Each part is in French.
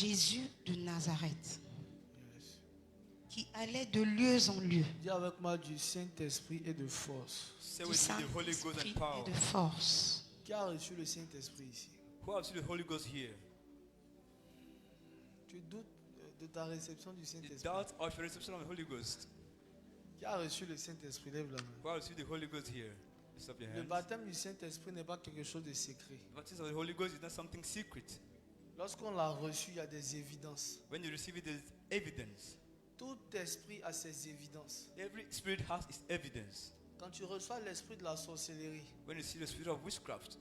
Jésus de Nazareth, Yes. qui allait de lieu en lieu, Dis avec moi du Saint-Esprit et de force. Say du with me the Holy Ghost Saint-Esprit and power. et de force. Qui a reçu le Saint-Esprit ici? Who have seen the Holy Ghost here? Tu doutes de ta réception du The Saint-Esprit? doubt of your reception of the Holy Ghost. Qui a reçu le Saint-Esprit? Lève la main. Who have seen the Holy Ghost here? Lift up your Le hands. baptême du Saint-Esprit n'est pas quelque chose de secret. The baptism of the Holy Ghost is not something secret. Lorsqu'on l'a reçu, il y a des évidences. When you receive it, there is evidence. Tout esprit a ses évidences. Every spirit has its evidence. Quand tu reçois l'esprit de la sorcellerie, When you see the spirit of witchcraft,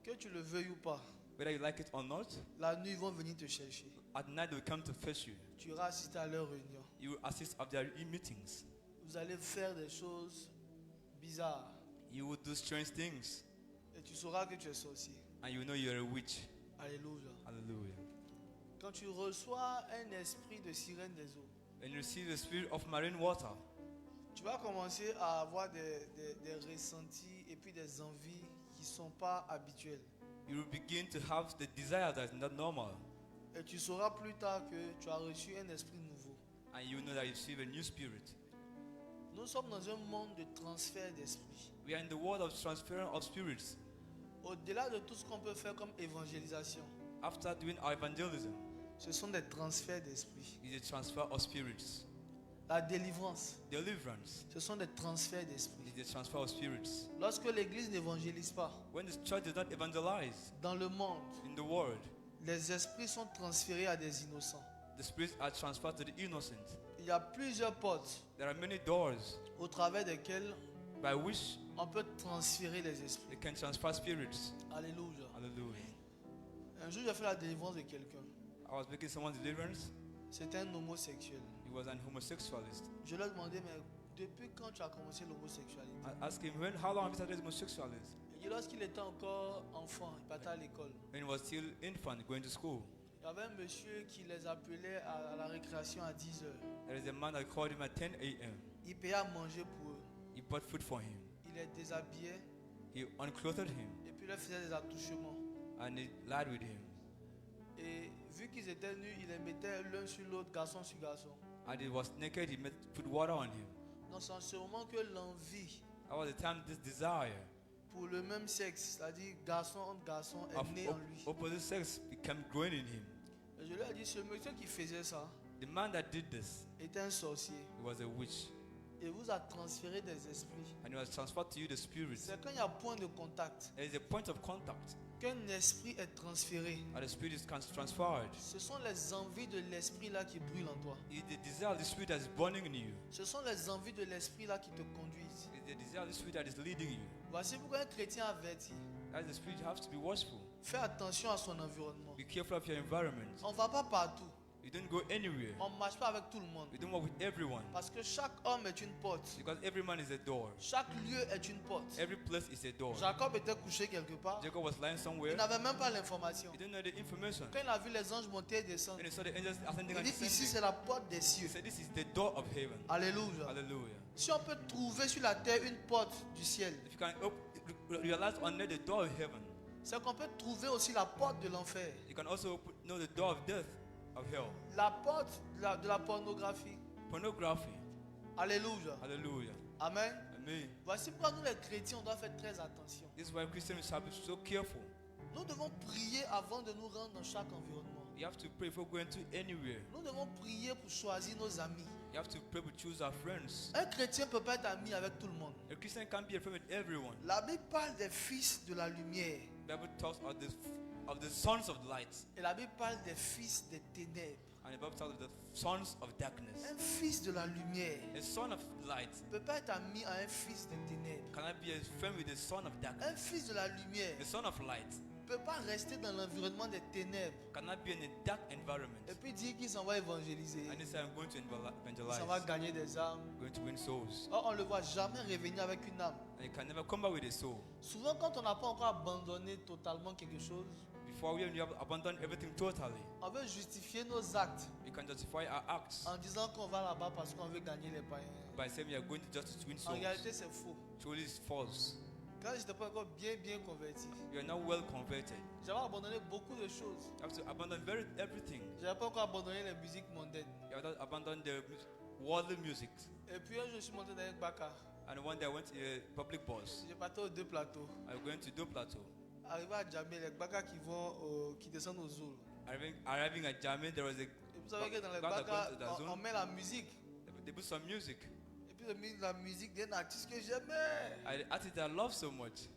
que tu le veuilles ou pas, whether you like it or not, la nuit ils vont venir te chercher. at night they will come to fetch you. Tu iras assister à leur réunion. You will assist at their meetings. Vous allez faire des choses bizarres. You will do strange things, Et tu sauras que tu es sorcier. and you will know you're a witch. Alléluia. Hallelujah. Quand tu reçois un esprit de sirène des eaux, When you receive the spirit of marine water, tu vas commencer à avoir des ressentis et puis des envies qui ne sont pas habituelles. you will begin to have the desire that is not normal, Et tu sauras plus tard que tu as reçu un esprit nouveau. and you will know that you receive a new spirit. Nous sommes dans un monde de transfert d'esprit. We are in the world of transference of spirits. Au-delà de tout ce qu'on peut faire comme évangélisation, After doing our evangelism, ce sont des transferts d'esprit. is a transfer of spirits. La délivrance, Deliverance ce sont des transferts d'esprit. is a transfer of spirits. Lorsque l'Église n'évangélise pas, When the church does not evangelize dans le monde, in the world, les esprits sont transférés à des innocents. the spirits are transferred to the innocent. Il y a plusieurs portes There are many doors au travers desquelles by which on peut transférer les esprits. they can transfer spirits. Alléluia. Hallelujah. Un jour, j'ai fait la délivrance de quelqu'un. I was making someone's deliverance. C'était un homosexuel. He was an homosexualist. Je lui ai demandé, mais depuis quand tu as commencé l'homosexualité? I asked him, how long have you started homosexualism? Il dit, lorsqu'il était encore enfant, il partait à l'école. When he was still infant, going to school. Il y avait un monsieur qui les appelait à la récréation à 10 heures. There is a man that called him at 10 a.m. Il payait à manger pour eux. He bought food for him. Il les déshabillait He unclothed him et puis il leur faisait des attouchements. and he lied with him. Et vu qu'ils étaient nus, il les mettait l'un sur l'autre, garçon sur garçon. And he was naked, put water on him. Donc c'est en ce moment que l'envie That was the time this desire pour le même sexe, c'est-à-dire garçon entre garçon, of est né en lui. opposite sex became growing in him. Et je lui ai dit, ce monsieur qui faisait ça The man that did this, était un sorcier. he was a witch. Et vous a transféré des esprits. And he was transferred to you the spirits. C'est quand il y a point de contact There is a point of contact qu'un esprit est transféré. and the spirit is transferred. Ce sont les envies de l'esprit là qui brûlent en toi. It's the desire of the spirit that is burning in you. Ce sont les envies de l'esprit là qui te conduisent. It's the desire of the spirit that is leading you. Voici pourquoi un chrétien averti. As the spirit, you have to be watchful. Fais attention à son environnement. Be careful of your environment. On ne va pas partout. You don't go anywhere. On ne marche pas avec tout le monde. You don't work with everyone. Parce que chaque homme est une porte. Because every man is a door. Chaque lieu est une porte. Every place is a door. Jacob était couché quelque part. Jacob was lying Il somewhere. n'avait même pas l'information. He didn't know the information. Quand il a vu les anges monter et descendre, And he saw the angels ascending il and dit ici descending. c'est la porte des He cieux. said, this is the door of heaven. Alléluia. Hallelujah. Si on peut trouver sur la terre une porte du ciel, If you can realize under the door of heaven, c'est qu'on peut trouver aussi la porte de l'enfer. you can also know the door of death, of hell. La porte de la pornographie. Pornography. Alléluia. Hallelujah. Amen. Amen. Voici pourquoi nous les chrétiens, on doit faire très attention. This is why Christians have to be so careful. Nous devons prier avant de nous rendre dans chaque environnement. You have to pray before going to anywhere. Nous devons prier pour choisir nos amis. You have to pray to choose our friends. Un chrétien ne peut pas être ami avec tout le monde. A Christian can't be a friend with everyone. La Bible parle des fils de la lumière. The Bible talks of the sons of light. Et la Bible parle des fils des ténèbres. And the Bible talks of the sons of darkness. Un fils de la lumière A son of light ne peut pas être ami à un fils des ténèbres. cannot be a friend with the son of darkness. Un fils de la lumière The son of light ne peut pas rester dans l'environnement des ténèbres cannot be in a dark environment. et puis dire qu'il s'en va évangéliser. And he said, I'm going to Il evangelize, s'en va gagner des âmes. going to win souls. Or, on ne le voit jamais revenir avec une âme. And you can never come back with a soul. Souvent, quand on n'a pas encore abandonné totalement quelque chose, Before we have abandoned everything totally, on veut justifier nos actes we can justify our acts en disant qu'on va là-bas parce qu'on veut gagner les païens. by saying we are going to just win En souls. réalité, c'est faux. Truly it's false. Quand je n'étais pas encore bien converti, You are now well converted. j'avais abandonné beaucoup de choses. You have to abandon everything. Je n'avais pas encore abandonné les musiques mondaines. You have to abandon the worldly music. Et puis un jour, je suis monté dans un baka. And one day I went to a public bus. J'ai parti aux 2 plateaux. I was going to Do Plateau. Arrivé à Djamé, les bakas qui descendent aux Zouls. Arriving at Jamaica, there was a Et vous savez que dans les Quand bakas, on goes to the on zone, met la musique. they put some music. Et puis j'ai mis la musique d'un artiste que j'aimais. Artist I love so much.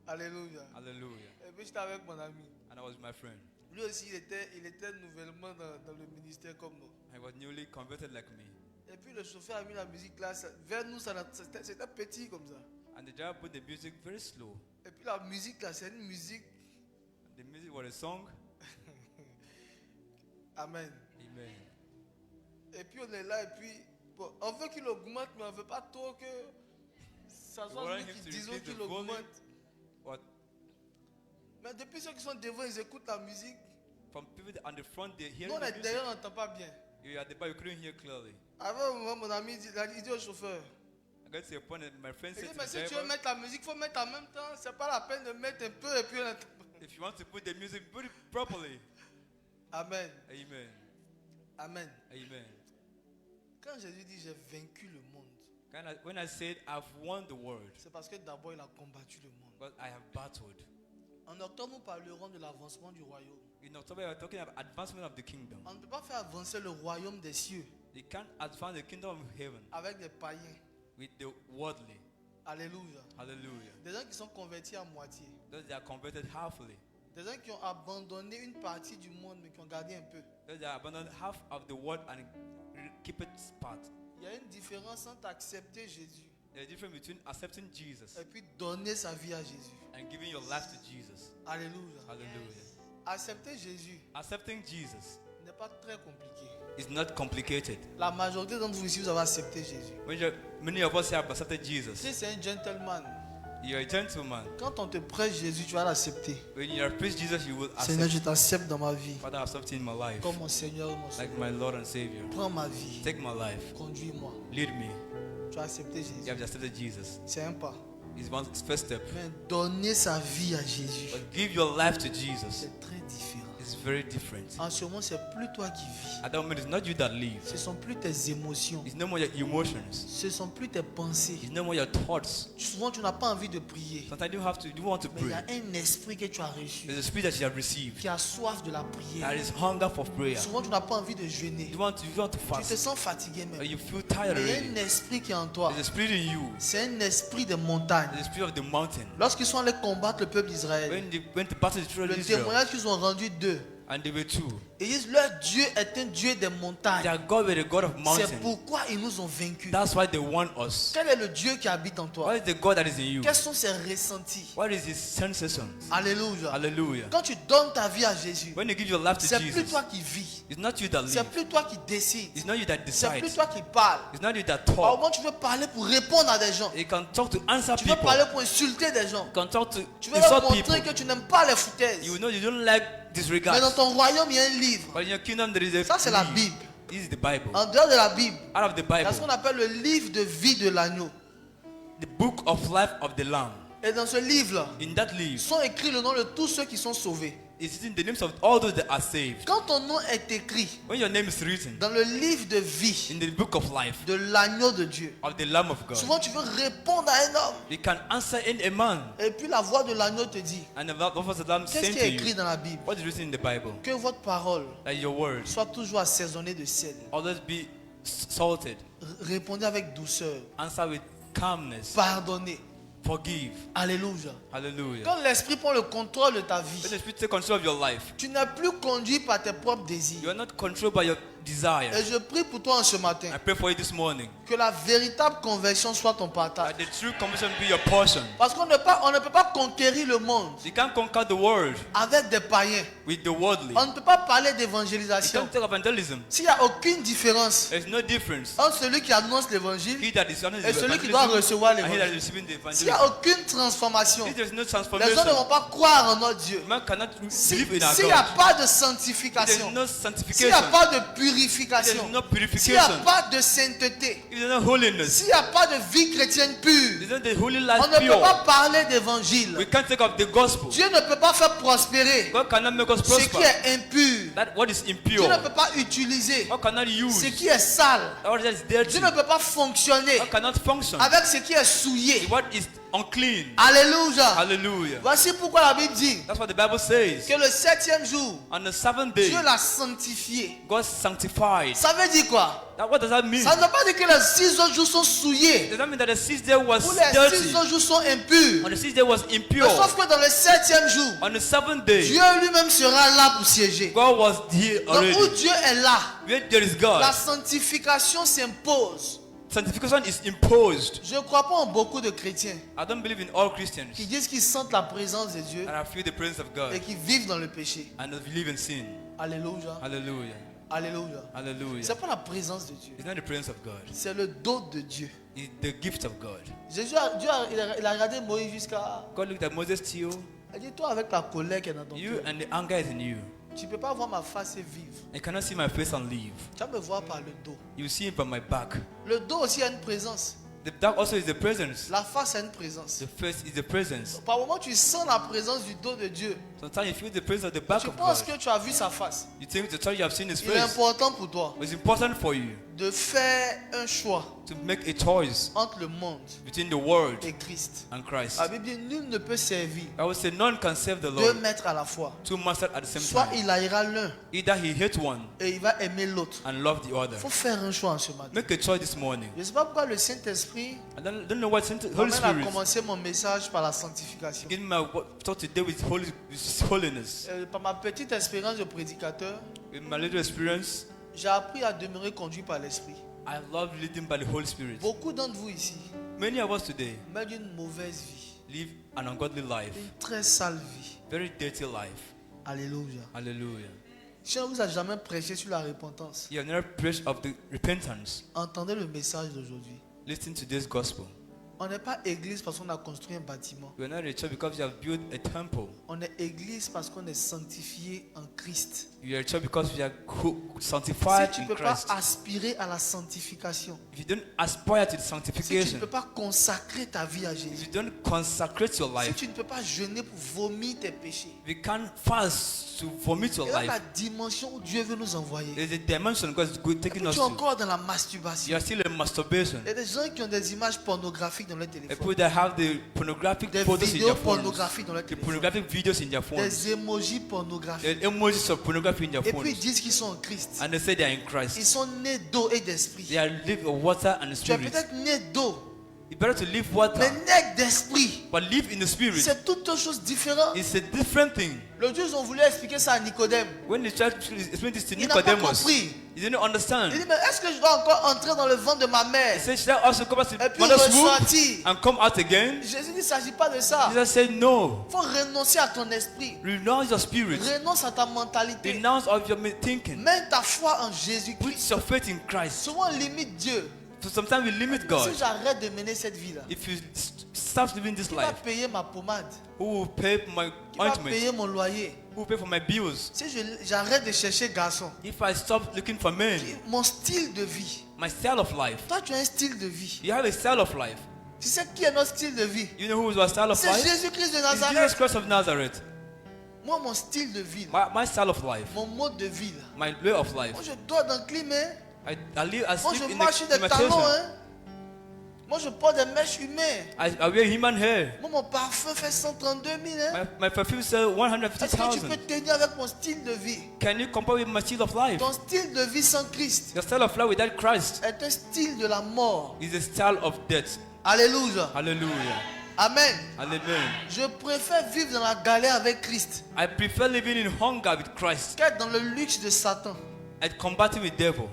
Alléluia. Hallelujah. Et puis j'étais avec mon ami. And I was my friend. Lui aussi, il était nouvellement dans le ministère comme nous. I was newly converted like me. Et puis le chauffeur a mis la musique là. Vers nous, c'était petit comme ça. And the driver put the music very slow. Et puis la musique là, c'est une musique. The music was a song. Amen. Amen. Et puis on est là et puis bon, on veut qu'il augmente, mais on veut pas trop que ça We soit want lui him qui to disons increase the qu'il volume. augmente. But Mais depuis ceux qui sont devant, ils écoutent la musique. from people on the front, they hear Nous on the est music. derrière, on n'entend pas bien. You at the back, you couldn't hear clearly. Avant un moment, mon ami il dit au chauffeur, I got to a point that my friend il said dit, to mais the si tu veux driver, mettre la musique, il faut mettre en même temps. C'est pas la peine de mettre un peu et puis on entend. if you want to put the music, put it properly. Amen. Amen. Amen. Amen. Quand Jésus dit j'ai vaincu le monde, When I said I've won the world, c'est parce que d'abord il a combattu le monde. but I have battled. En octobre, nous parlerons de l'avancement du royaume. In October, we are talking about advancement of the kingdom. On ne peut pas faire avancer le royaume des cieux You can't advance the kingdom of heaven avec des païens. with the worldly. Alléluia. Hallelujah. Des gens qui sont convertis à moitié. Those that are converted halfly. Des gens qui ont abandonné une partie du monde mais qui ont gardé un peu. Those that abandon half of the world and keep it part. Il y a une différence entre accepter Jésus There's a difference between accepting Jesus et puis donner sa vie à Jésus. and giving your life to Jesus. Alléluia. Hallelujah. Accepter Jésus Accepting Jesus n'est pas très compliqué. is not complicated. La majorité d'entre vous ici, vous avez accepté Jésus. Many of us have accepted Jesus. Si c'est un gentleman, You're a gentleman. quand on te prête Jésus, tu vas l'accepter. When you are preached Jesus, you will Seigneur, accept. je t'accepte dans ma vie Father, I accept you in my life. comme mon Seigneur, mon Like Sauveur. my Lord and Savior. Prends ma vie, Take my life. conduis-moi. Lead me. Tu as accepté You Jésus. have accepted Jesus. C'est un pas. It's one first step. Mais donner sa vie à Jésus, But give your life to Jesus. c'est très différent. It's very different. En ce moment, c'est plus toi qui vis. At that moment, it's not you that live. Ce sont plus tes émotions. It's no more your emotions. Ce sont plus tes pensées. It's no more your thoughts. Souvent, tu n'as pas envie de prier. Sometimes you want to Mais il y pray. a un esprit que tu as reçu There's a spirit that you have received. qui a soif de la There prière. is hunger for prayer. Souvent, tu n'as pas envie de jeûner. You want to Tu te fast. sens fatigué Or même. you feel tired Mais il y a already. un esprit qui est en toi. There's a spirit in you. C'est un esprit de montagne. There's a spirit of the mountain. Lorsqu'ils sont allés combattre le peuple d'Israël, When they went to battle the children le of Israel, témoignage qu'ils ont rendu d'eux, and they were two. ils disent leur Dieu est un Dieu des montagnes. Their God were the God of C'est mountains. pourquoi ils nous ont vaincus. That's why they won us. Quel est le Dieu qui habite en toi? What is the God that is in you? Quels sont ses ressentis? What is His sensations? Alléluia. Hallelujah. Quand tu donnes ta vie à Jésus, When you give your life to c'est plus Jesus, toi qui vis. it's not you that C'est live. plus toi qui décides. It's not you that C'est plus decides. toi qui parles. It's not you that Au talk. moment tu veux parler pour répondre à des gens. You can talk to answer Tu veux people. parler pour insulter des gens. You can talk to Tu veux leur insult montrer people. que tu n'aimes pas les foutaises. You know you don't like Mais dans disregard. ton royaume, il y a un livre. But in your kingdom there is a Ça, c'est la leaf. Bible. This is the Bible. En dehors de la Bible, Out of the il y a ce Bible, qu'on appelle le livre de vie de l'agneau. the book of life of the Lamb. Et dans ce livre-là, In that leaf, sont écrits le nom de tous ceux qui sont sauvés. it's in the names of all those that are saved. Quand ton nom est écrit When your name is written dans le livre de vie in the book of life de l'agneau de Dieu, of the Lamb of God, souvent tu veux répondre à un homme. you can answer in a man. Et puis la voix de l'agneau te dit, And the voice of the Lamb qu'est-ce saying qui to est écrit you, dans la Bible? what is written in the Bible? Que votre parole That your words soit toujours assaisonnée de sel. always be salted. Répondez avec douceur. Answer with calmness. Pardonnez. Forgive. Alléluia. Hallelujah. Quand l'esprit prend le contrôle de ta When vie, the Spirit take control of your life, tu n'es plus conduit par tes propres you désirs. are not controlled by your desire. Et je prie pour toi en ce matin, I pray for you this morning que la véritable conversion soit ton partage. that the true conversion be your portion. Parce qu'on ne peut pas conquérir le monde You can't conquer the world avec des païens. with the worldly. On ne peut pas parler You d'évangélisation can't take evangelism. s'il n'y a aucune différence There's no difference. entre celui qui annonce l'évangile He that is honest et is celui qui doit recevoir and he that is l'évangile. receiving the S'il n'y a evangelism. aucune transformation, If there's no les gens ne transformation, vont pas croire en notre Dieu. man cannot S'il believe in our n'y a God. pas de If there's sanctification, no s'il n'y a sanctification, pas de purification, no s'il n'y a purification, pas de sainteté, if there's no holiness, s'il n'y a pas de vie chrétienne pure, isn't the holy on life ne peut pas pure? parler d'évangile. We can't take up the gospel. Dieu ne peut pas faire prospérer God cannot make us ce qui prosper. est impur. That what is Dieu impure, ne peut pas utiliser God cannot ce use. qui est sale. That what is dirty, Dieu ne peut pas fonctionner God cannot function. avec ce qui est souillé. What is unclean? Alléluia. Hallelujah. Voici pourquoi la Bible dit That's what the Bible says. que le 7e jour, On the seventh day, Dieu l'a sanctifié. God sanctified. Ça veut dire quoi? What does that mean? Ça ne veut pas dire que les 6 autres jours sont souillés Does that mean that the sixth day was ou les 6 dirty? autres jours sont impurs. On the sixth day was Mais impure. sauf que dans le 7e jour, On the seventh day, Dieu lui-même sera là pour siéger. God was here Donc already. où Dieu est là, Where there is la God, sanctification s'impose. sanctification is imposed. Je ne crois pas en beaucoup de chrétiens I don't believe in all Christians qui disent qu'ils sentent la présence de Dieu and I feel the presence of God et qui vivent dans le péché. and I believe in sin. Alléluia. Hallelujah. Alléluia. Hallelujah. Ce n'est pas la présence de Dieu, It's not the presence of God. c'est le don de Dieu. It's the gift of God. Il a regardé Moïse jusqu'à... God looked at Moses to you. Il a dit, toi avec la colère qui est dans ton You cœur, and the anger is in you. tu ne peux pas voir ma face et vivre. You cannot see my face and leave. Tu vas me voir par le dos. You see it by my back. Le dos aussi a une présence. The back also is the presence. La face a une présence. The face is the presence. Par moment, tu sens la présence du dos de Dieu. Sometimes you feel the presence of the back Tu of penses God. que tu as vu sa face. You think the time you have seen His Il est face. important pour toi It's important for you de faire un choix to make a choice entre le monde between the world et Christ. and Christ. La Bible dit, nul ne peut servir I would say none can serve the 2 Lord. maîtres à la fois. Two masters at the same Soit time. il haïra l'un Either he hates one et il va aimer l'autre. and love the other. Il faut faire un choix en ce matin. Make a choice this morning. Je ne sais pas pourquoi le Saint-Esprit I don't know what Holy m'amène à Spirit. commencer mon message par la sanctification. Give me talk today with holiness. Par ma petite expérience de prédicateur, In my little experience, j'ai appris à demeurer conduit par l'Esprit. I love leading by the Holy Spirit. Beaucoup d'entre vous ici Many of us today mènent une mauvaise vie, live an ungodly life, une très sale vie. very dirty life. Alléluia. Hallelujah. Si on ne vous a jamais prêché sur la repentance, You have never preached of the repentance. entendez le message d'aujourd'hui. Listen to this gospel. On n'est pas église parce qu'on a construit un bâtiment. You are not a church because you have built a temple. On est église parce qu'on est sanctifié en Christ. You are a church because you are Si sanctified tu in ne peux pas Christ. aspirer à la sanctification, If you don't aspire to the si tu ne sanctification, peux pas consacrer ta vie à if Jésus, you don't consecrate your si life, tu ne peux pas jeûner pour vomir tes péchés, if you can't fast to vomit your et là la life, dimension où Dieu veut nous envoyer, there's a dimension God is taking tu us es to. encore dans la You masturbation. are still in masturbation. Il y a des gens qui ont des images pornographiques dans leur People téléphone, that have the pornographic des photos in vidéos their phones, pornographiques dans leur the téléphone, pornographic videos in their phones, des emojis pornographiques. the emojis of pornography in their Et puis ils phones, disent qu'ils sont en Christ. and they say they are in Ils Christ. sont nés d'eau et d'esprit. They are live of water and Tu es spirit. peut-être né d'eau, It's better to live mais water, né d'esprit. but live in the spirit. C'est toute autre chose différente. It's a different thing. Le Dieu, ils ont voulu expliquer ça à Nicodème. When the church explained this to Il n'a pas Nicodemus, compris. he didn't understand. Il dit, mais est-ce que je dois encore entrer dans le ventre de ma mère He said, should I also come back to et puis mother's womb ressortir? and come out again? Jésus dit, il ne s'agit pas de ça. Jesus said, no. Il faut renoncer à ton esprit. Renounce your spirit. Renonce à ta mentalité. Renounce of your thinking. Mets ta foi en Put Jésus-Christ. your faith in Christ. Souvent, on limite Dieu. So sometimes we limit God. Si j'arrête de mener cette vie-là, If you stop living this qui va life, payer ma pommade? who will pay for my Qui va ointment? payer mon loyer? Who will pay for my bills? Si j'arrête de chercher garçon, If I stop looking for men, mon style de vie. my style of life. Toi, tu as un style de vie. You have a style of life. Tu sais qui est notre style de vie? You know who is our style of C'est life? Jésus-Christ de It's Jesus Nazareth. Christ of Nazareth. Moi, mon style de vie, là, My style of life. mon mode de vie, là. My way of life. Moi, je dors dans le climat. I live, I Moi, sleep je in marche sur the des talons. imitation. Hein. Moi, je porte des mèches humaines. I wear human hair. Moi, mon parfum fait 132 000. Hein. My perfume sells Est-ce que tu peux 150,000. tenir avec mon style de vie? Can you compare with my style of life? Ton style de vie sans Christ Your style of life without Christ est un style de la mort. is a style of death. Alléluia. Hallelujah. Amen. Amen. Je préfère vivre dans la galère avec Christ I prefer living in hunger with Christ qu'être dans le luxe de Satan. and combating with devil.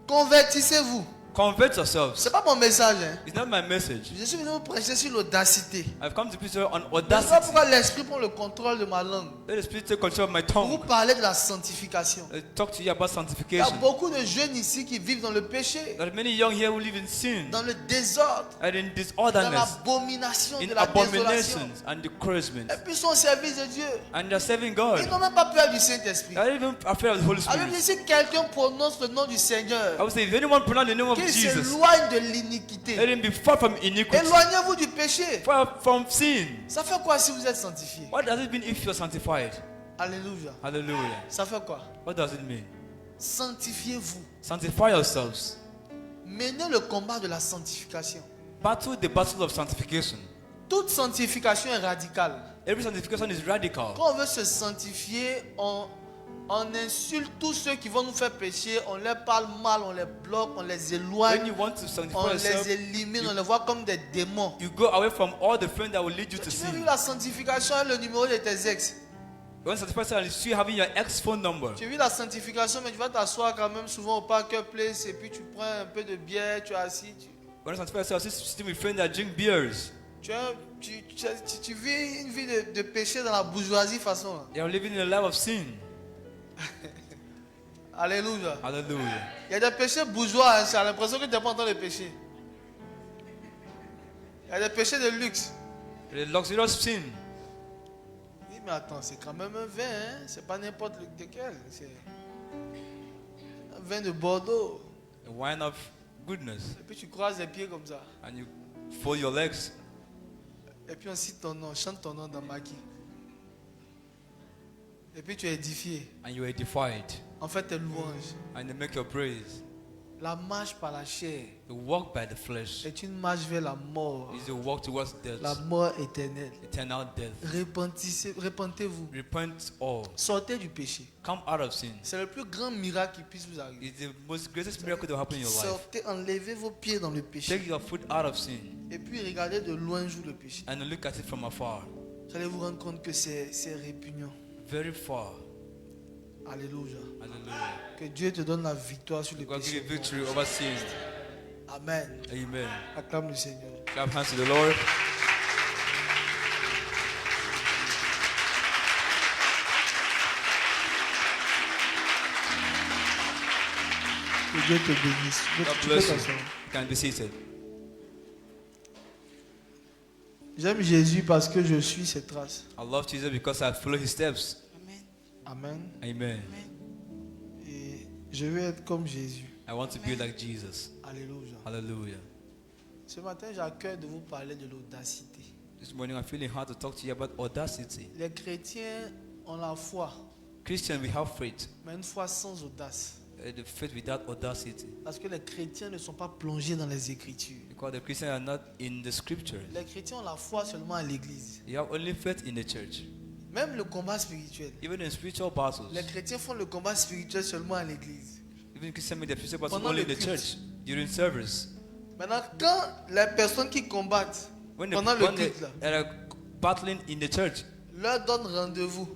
Convertissez-vous. Convert yourselves. C'est pas mon message. Hein. It's not my message. Je suis venu vous prêcher sur l'audacité. I've come to preach on Je ne sais pas audacity. pourquoi l'esprit prend le contrôle de ma langue. Let the Spirit take control of my Pour vous tongue. parler de la sanctification. Talk to you about Il y a sanctification. beaucoup de jeunes ici qui vivent dans le péché, There are many young here who live in sin dans le désordre, and in dans disorderness, l'abomination in de la désolation. abominations and discouragement. Et puis ils sont au service de Dieu. And they're serving God. Ils n'ont même pas peur du Saint-Esprit. They're not even afraid of the Holy Alors Spirit. si quelqu'un prononce le nom du I Seigneur, would say, if anyone pronounce the name of qu'il Jesus, s'éloigne de let l'iniquité. him be far from iniquity, Éloignez-vous du péché. far from sin. Ça fait quoi si vous êtes sanctifié? What does it mean if you're sanctified? Alléluia. Hallelujah. Ça fait quoi? What does it mean? Sanctifiez-vous. Sanctify yourselves. Menez le combat de la sanctification. Battle the battle of sanctification. Toute sanctification est radicale. Every sanctification is radical. Quand on veut se sanctifier, on insulte tous ceux qui vont nous faire pécher, on les parle mal, on les bloque, on les When éloigne, you want to on sanctify yourself, les élimine, on les voit comme des démons. you go away from all the friends that will lead you to Tu veux vivre sin. la sanctification avec le numéro de tes ex. You want to sanctify yourself and you see having your ex phone number. Tu vis la sanctification, mais tu vas t'asseoir quand même souvent au Parker Place et puis tu prends un peu de bière, tu es assis. You want to sanctify yourself, sitting with friends that drink beers. Tu vis une vie de péché dans la bourgeoisie façon. Là. You are living in a life of sin. Alléluia. Hallelujah. Il y a des péchés bourgeois, hein, j'ai l'impression que tu n'es pas en train de pécher. Il y a des péchés de luxe. The luxurious sin. Oui, mais attends, c'est quand même un vin, hein? C'est pas n'importe lequel. C'est un vin de Bordeaux. A wine of goodness. Et puis tu croises les pieds comme ça. And you fold your legs. Et puis on cite ton nom, chante ton nom dans Maki. Et puis tu es édifié. And you are edified. En fait, tes louanges. And they make your praise. La marche par la chair You walk by the flesh. est une marche vers la mort. Is a walk towards death. La mort éternelle. Eternal death. Repentez-vous. Repent all. Sortez du péché. Come out of sin. C'est le plus grand miracle qui puisse vous arriver. It's the most greatest miracle that will happen in your life. Sortez, enlevez vos pieds dans le péché. Take your foot out of sin Et puis regardez de loin joue le péché. and look at it from afar. Vous allez vous rendre compte que c'est répugnant. Very far. Alléluia. Hallelujah. Que Dieu te donne la victoire sur le God give you péché. victory over sin. Amen. Amen. Acclame le Seigneur. Clap hands to the Lord. Que Dieu te bénisse. God Tu peux bless you. t'asseoir. You can be seated. J'aime Jésus parce que je suis ses traces. I love Jesus because I follow his steps. Amen. Amen. Amen. Et je veux être comme Jésus. I want to be like Jesus. Alléluia. Hallelujah. Ce matin, j'ai à cœur de vous parler de l'audacité. This morning I'm feeling hard to talk to you about audacity. Les chrétiens ont la foi, Christians, we have faith. mais une foi sans audace. The faith without audacity. Parce que les chrétiens ne sont pas plongés dans les Écritures. Because the Christians are not in the scriptures. Les chrétiens ont la foi seulement à l'église. You have only faith in the church. Même le combat spirituel. Even in spiritual battles. Les chrétiens font le combat spirituel seulement à l'église. Even Christians make their spiritual battles Pendant only in le the culte. church. During service. Maintenant, quand les personnes qui combattent When pendant le when culte, là, they are battling in the church, leur donnent rendez-vous.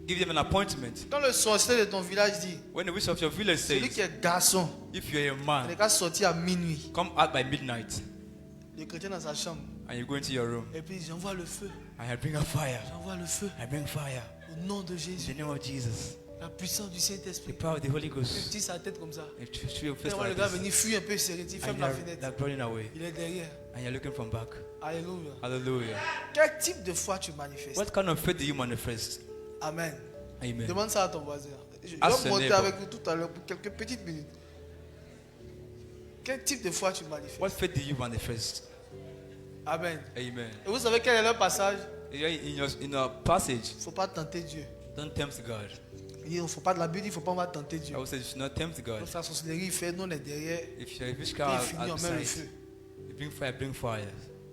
give them an appointment. Quand le sorcier de ton village dit, When the witch of your village celui says, qui est garçon, if you're a il n'est man, qu'à sortir à minuit. come out by midnight Le chrétien dans sa chambre. and you go into your room Et puis j'envoie le feu. and I bring a fire. J'envoie le feu. I bring fire. Au nom de In Jésus. the name of Jesus. La puissance du The Saint-Esprit. power of the Holy Il Ghost. tire sa tête comme ça. And through your Et face on voit le like gars this. venir fuir un peu serré. Il And ferme you la are fenêtre. like running away. Il est derrière. And you're looking from back. Alléluia. Hallelujah. Quel type de foi tu manifestes? What kind of faith do you manifest? Amen. Amen. Demande ça à ton voisin. Je Ask vais your monter neighbor. avec vous tout à l'heure pour quelques petites minutes. Quel type de foi tu manifestes? What faith do you manifest? Amen. Amen. Et vous savez quel est le passage? In your passage, Il ne faut pas tenter Dieu. don't tempt God. Il ne faut pas de la Bible, il ne faut pas on va tenter Dieu. I would say you should not tempt God. Comme ça, sorcellerie, il fait, nous on est derrière. If you're a Et il witchcraft finit, on met le beside, feu. you bring fire.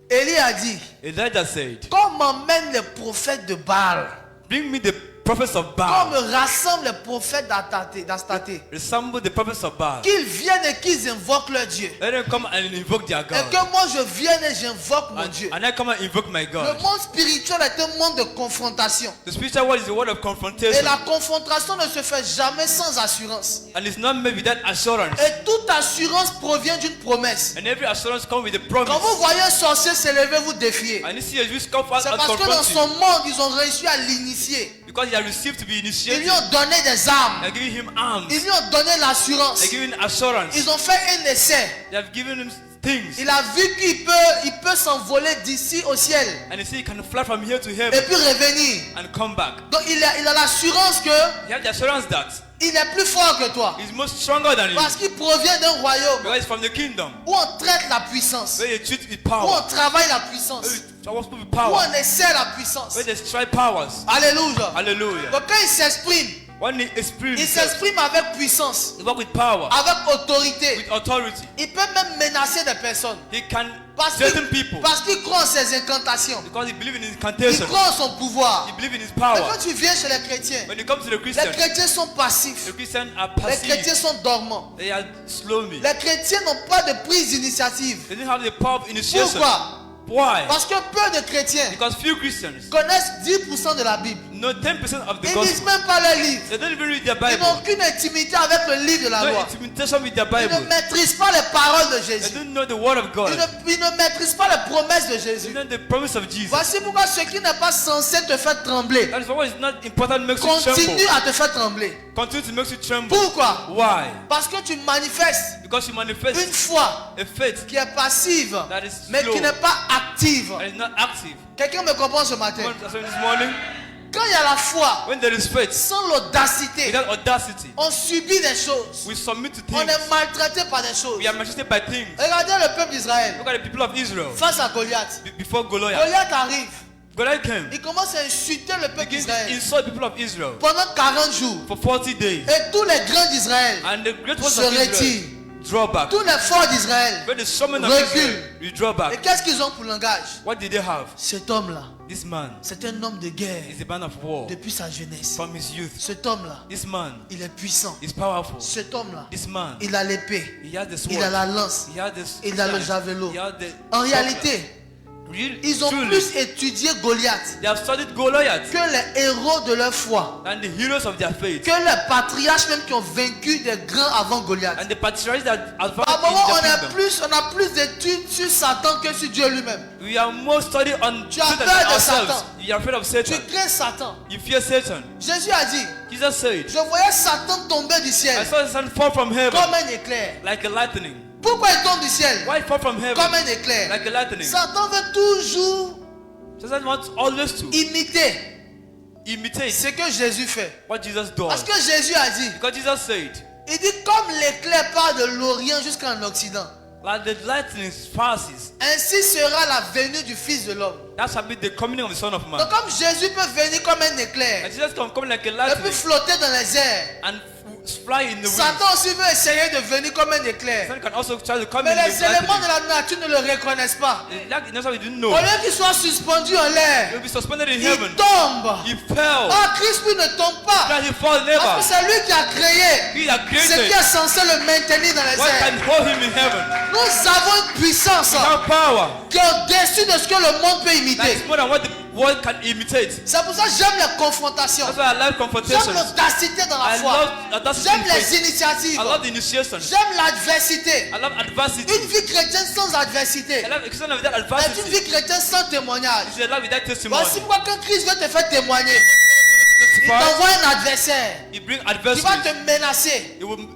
Élie a dit, Elijah said, qu'on m'emmène les prophètes de Baal. bring me the prophets of Qu'on Baal. me rassemble les prophètes d'Astaté. Resemble the prophets of Baal. Qu'ils viennent et qu'ils invoquent leur Dieu. Let them come and invoke their Et God. que moi je vienne et j'invoque mon Dieu. And I come and invoke my Le God. monde spirituel est un monde de confrontation. The spiritual world is a world of Et confrontation. la confrontation ne se fait jamais sans assurance. And it's not made without assurance. Et toute assurance provient d'une promesse. And every assurance comes with a Quand promise. vous voyez un sorcier s'élever, vous défiez. And you see a witch come out C'est and parce que dans confront son you. monde, ils ont réussi à l'initier. Because he has received to be Ils initiated. lui ont donné des armes. They give him arms. Ils lui ont donné l'assurance. They give him assurance. Ils ont fait un essai. They have given him things. Il a vu qu'il peut s'envoler d'ici au ciel And you see he can fly from here to et heaven puis revenir. and come back. Donc il a l'assurance que He has the assurance that il est plus fort que toi. he's much stronger than you. Parce qu'il provient d'un royaume Because he's from the kingdom. où on traite la puissance, Where they treat with où power. on travaille la puissance, Where they work with où power. on essaie la puissance. Where they strive powers. Alléluia. Hallelujah. Donc quand il s'exprime, When he experienced il himself, s'exprime avec puissance, he work with power, avec autorité. with authority. Il peut même menacer des personnes. He can Parce certain people qu'il croit en ses incantations. because he believes in his Il incantation. croit en son pouvoir. He believes in his Mais power. quand tu viens chez les chrétiens, When it comes to the les Christians, chrétiens sont passifs. the Christians are Les chrétiens passive. sont dormants. They are slowly. Les chrétiens n'ont pas de prise d'initiative. They don't have the power of initiation. Pourquoi? Why? Parce que peu de chrétiens Because few Christians connaissent 10% de la Bible. know 10% of the Ils ne lisent gospel. même pas leur livre. They don't even read their Ils Bible. n'ont aucune intimité avec le livre de la No loi. intimidation with their Ils Bible. ne maîtrisent pas les paroles de They Jésus. don't know the word of God. Ils ne maîtrisent pas les promesses de They Jésus. don't know the promise of Jesus. Voici pourquoi ce qui n'est pas censé te faire trembler That is why it's not important makes you continue tremble. à te faire trembler. Continue to make you tremble. Pourquoi? Why? Parce que tu manifestes Because you manifest une foi a faith qui est passive, that is mais slow qui n'est pas active. and is not active. Quelqu'un me comprend ce matin? So this morning, Quand il y a la foi, when there is faith, sans l'audacité, without audacity, on subit des choses. we submit to On things. est maltraité par des choses. We are maltreated by things. Regardez le peuple d'Israël Look at the people of Israel face à Goliath. before Goliath. Goliath arrive. Goliath came. Il commence à insulter le peuple Begins to d'Israël insult the people of Israel pendant 40 jours. for 40 days. Et tous les grands d'Israël, And the great ones se of Israel retirent. draw back. tous les forts d'Israël. When the summon of Recule. Israel, you draw Et back. qu'est-ce qu'ils ont pour langage? What did they have? Cet homme-là, This man c'est un homme de guerre is a man of war depuis sa jeunesse. from his youth. Cet homme-là, This man il est puissant. is powerful. Cet homme-là, This man, il a l'épée, he has the sword. il a la lance. He has the Il a le knife. javelot. He has the En scepter. réalité, ils ont Truly, plus étudié Goliath they have studied Goliath que les héros de leur foi, and the heroes of their faith que les patriarches même qui ont vaincu des grands avant Goliath. and the patriarchs that advanced À un moment, in their kingdom. on a plus d'études sur Satan que sur Dieu lui-même. We are more studied on Tu as Satan peur than de ourselves. Satan. You are afraid of Tu Satan. crains Satan. You fear Satan. Jésus a dit, Jesus said, je voyais Satan tomber du I ciel saw Satan fall from heaven comme un éclair. like a lightning. Pourquoi il tombe du ciel Why fall from heaven comme un éclair? like a lightning? Satan veut toujours Satan wants always to imiter imitate ce que Jésus fait. what Jesus Parce does. que Jésus a dit, Because Jesus said, il dit comme l'éclair part de l'Orient jusqu'en Occident, like the lightning passes, ainsi sera la venue du Fils de l'homme. that shall be the coming of the Son of Man. Donc comme Jésus peut venir comme un éclair And Jesus can come like a et puis lightning flotter dans les airs, and fly in the wind. Satan aussi veut essayer de venir comme un éclair. Satan can also try to come Mais in les with éléments de lightning. la nature ne le reconnaissent pas. That's what we didn't Au know. lieu qu'il soit suspendu en He l'air, will be suspended in il heaven. tombe. He fell. Ah, Christ lui ne tombe pas. That he fall Parce never. que c'est lui qui a créé He that ce qui created. est censé le maintenir dans les What airs. can hold him in heaven? Nous avons une puissance Now power. qui est au-dessus de ce que le monde peut That imiter. is more than what the world can imitate. C'est pour ça que j'aime les confrontations. That's why I like J'aime confrontations. l'audacité dans la I foi. love audacity J'aime in les faith. initiatives. I love the initiation. J'aime l'adversité. I love adversity. Une vie chrétienne sans adversité I love Christian without est une adversity. vie chrétienne sans témoignage. It's a love without testimony. Voici pourquoi quand Christ veut te faire témoigner, il Testify. t'envoie un adversaire He brings qui va adversity. te menacer, It will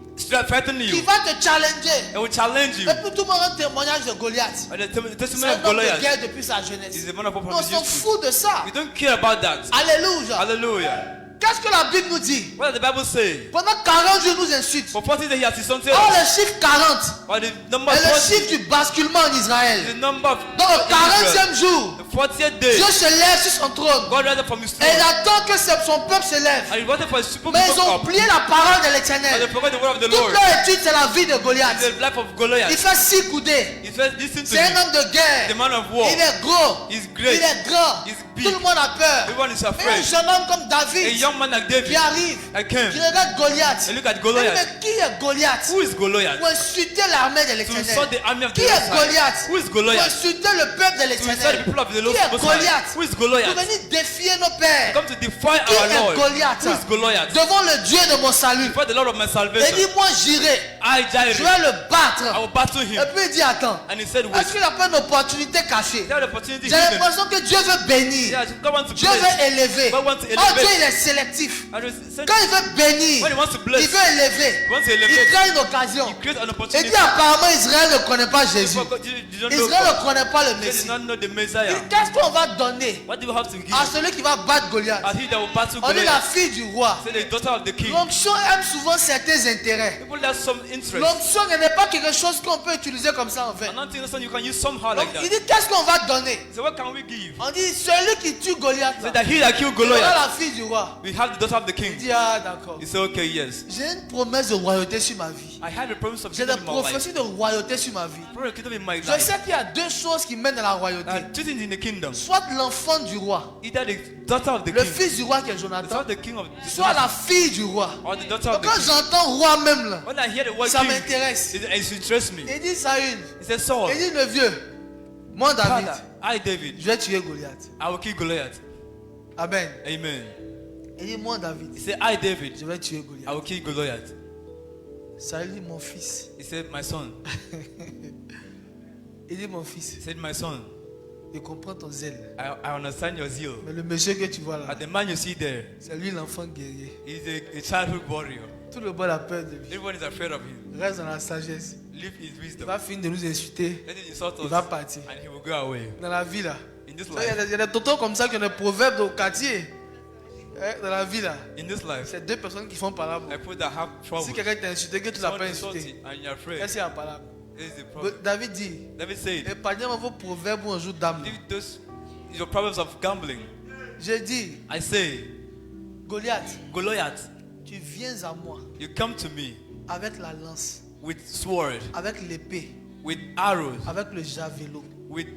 threaten qui you. va te challenger. It will challenge you. Et puis tout le monde a un témoignage de Goliath. And the C'est testimony un of homme de Goliath guerre depuis sa jeunesse. is the man of war On from his s'en youth. fout de ça. We don't care about that. Alléluia. Hallelujah. Qu'est-ce que la Bible nous dit? What does the Bible say? Pendant 40 jours, il nous insulte. For 40 days he has insulted Or us. le chiffre 40 But the number est le 40 chiffre du basculement en is Israël. the number of Donc au Israel. 40e jour, The 40th day, Dieu se lève sur son trône. God rose from his Et il throne. attend que son peuple se lève. And he wanted for his people Mais to ils ont come up. oublié la parole de And they l'Éternel. forgot the word of the Toute Lord. leur étude, c'est la vie de Goliath. The life of Il Goliath. fait 6 coudées. He said, listen to C'est un me. homme de guerre. The man of war. Il est gros. He's Il great. est grand. He's Tout big. le monde a peur. Everyone is Mais un afraid. jeune homme comme A David young man like qui David. arrive, I came. qui regarde Goliath. And look at Il dit, Goliath. mais qui est Goliath? Who is Goliath? Pour insulter l'armée de To l'Éternel. insult the army of the Qui est Most High. Goliath? Who is Pour Goliath? insulter le peuple de To insult the l'Éternel. people of the Qui Lord est Most High. Goliath? Who is Pour Goliath? venir défier nos pères. Come to defy Qui our est Lord. Goliath? Who is Goliath? Devant le Dieu de mon salut. Before the Lord of my Et salvation. dit, moi j'irai. I Je vais Jireh. le I battre. will battle Et him. puis il dit, attends. And he said, wait. Est-ce qu'il n'a pas une opportunité cachée? They had the opportunity J'ai given. l'impression que Dieu veut bénir. Yeah, God wants to Dieu bless. veut élever. God wants to Oh, elevate. Dieu il est sélectif. And he said, Quand il veut bénir, when he wants to bless, il veut élever. he wants to Il elevate. crée une occasion. He creates an Il opportunity. dit apparemment Israël ne connaît pas Jésus. You don't know Israël God. ne connaît pas le You Messie. did not know the Il Messiah. dit, qu'est-ce qu'on va donner What do you have to give? à celui qui va battre Goliath? As he that will battle On dit la Goliath. fille du roi. Say the daughter of the king. L'onction aime souvent certains intérêts. People have some interest. L'onction n'est pas quelque chose qu'on peut utiliser comme ça en vain. Anointing is something you can use somehow Donc, like that. il dit qu'est-ce qu'on va donner? So what can we give? On dit celui qui tue Goliath. Say that he that killed Il aura Goliath, la fille du roi. we have the daughter of the Il king. dit ah d'accord. He said, okay, yes. J'ai une promesse de royauté sur ma vie. I had a promise of J'ai des kingdom in my life. prophéties de royauté sur ma vie. Promise of kingdom in my Je life. sais qu'il y a deux choses qui mènent à la royauté. Two things in the kingdom. Soit l'enfant du roi, Either the daughter of the le king, fils du roi qui est the Jonathan, daughter of the king of soit la fille du roi. or the daughter Donc of the quand king. j'entends roi même là, When I hear the word ça king, m'intéresse. it interests me. Il dit ça une. He said, Saul, Il dit le vieux, moi David, Father, I David, je vais tuer Goliath. I will kill Goliath. Amen. Amen. Il dit moi David, He said, I David, je vais tuer I Goliath. will kill Goliath. Ça il dit mon fils. He said, my son. Il dit mon fils, He said, my son, je comprends ton zèle. I understand your zeal. Mais le monsieur que tu vois là, But the man you see there, c'est lui l'enfant guerrier. he's a childhood warrior. Tout le monde a peur de lui. Everyone is afraid of him. Reste dans la sagesse. Live his Il wisdom. va finir de nous insulter. Let him insult Il us va partir. and he will go away. Dans la vie là. In this Il y a life, des tontons comme ça qui ont des proverbes au quartier. Dans la vie là. in this life, C'est deux personnes qui font parable. people that have trouble. Si quelqu'un t'a insulté, que tu l'as Someone pas insults insulté. you and you're afraid. Qu'est-ce qu'il y a par là? This is the problem. David dit, David said, épargnez-moi vos proverbes ou un jour d'âme. leave those your problems of gambling. J'ai dit, I say, Goliath, Goliath, tu viens à moi you come to me avec la lance, with sword, avec l'épée, with arrows, avec le javelot. with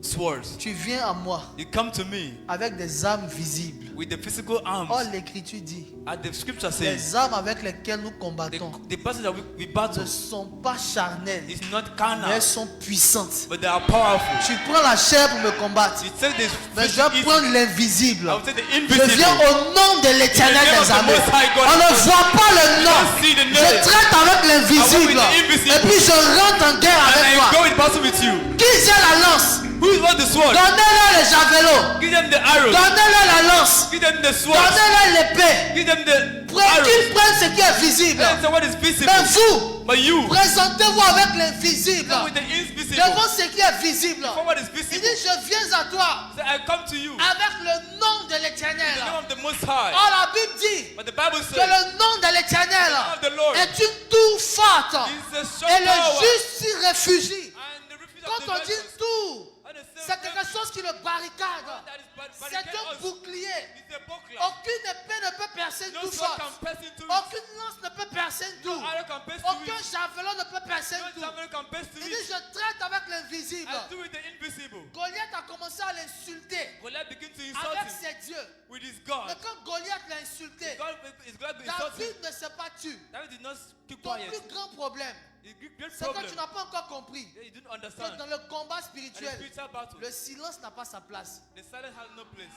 swords. Tu viens à moi You come to me avec des armes visibles. with the physical arms. Or l'écriture dit, And the scripture says, les armes avec lesquelles nous the, combattons the person that we battle ne sont pas charnelles, is not mais carnal, elles sont puissantes. but they are powerful. Tu prends la chair pour me combattre, You take this mais je vais prendre l'invisible. I will take the Je invisible. viens au nom de l'Éternel In the name of des the armées. Most High God. On ne voit pas le nom. see the Je name. traite avec l'invisible. I walk with the invisible. Et puis je rentre en guerre And avec I toi. go in battle with you. Qui j'ai la lance? Who is what the sword? Donnez-leur le javelot. Give them the arrows. Donnez-leur la lance. Give them the sword. Donnez-leur l'épée. Give them the Qu'ils arrows. prennent ce qui est visible. Let them say what is visible. Mais vous, But you, présentez-vous avec l'invisible. come with the invisible. Devant ce qui est visible. For what is Il visible. dit, je viens à toi Say, I come to you. In avec le nom de the l'Éternel. name of the Most High. Or la Bible dit But the Bible que says, le nom de l'Éternel the name of the Lord est une tour forte. is a strong Et le tower. juste s'y réfugie. And the refuge of Quand the on dit righteous. tour, And the same c'est quelque chose qui le barricade. that is C'est barricade un us. bouclier. It's a buckler. Aucune épée ne peut percer une No tour sword forte. can pass into it. Aucune lance ne peut percer une No tour. arrow can pass to Aucun it. javelot ne peut percer No une tour. javelin can pass to Il dit, it. je traite avec l'invisible. I do with the invisible. Goliath a commencé à l'insulter Goliath begins to insult avec him ses dieux. with his God. Mais quand Goliath l'a insulté, God is glad to insult him. David ne s'est pas tué. David did not keep Ton quiet. plus grand problème, It's a great c'est que problem. tu n'as pas encore compris Yeah, you didn't que understand. dans le combat And the spirituel, spiritual battle, le silence n'a pas sa place. the silence has no place.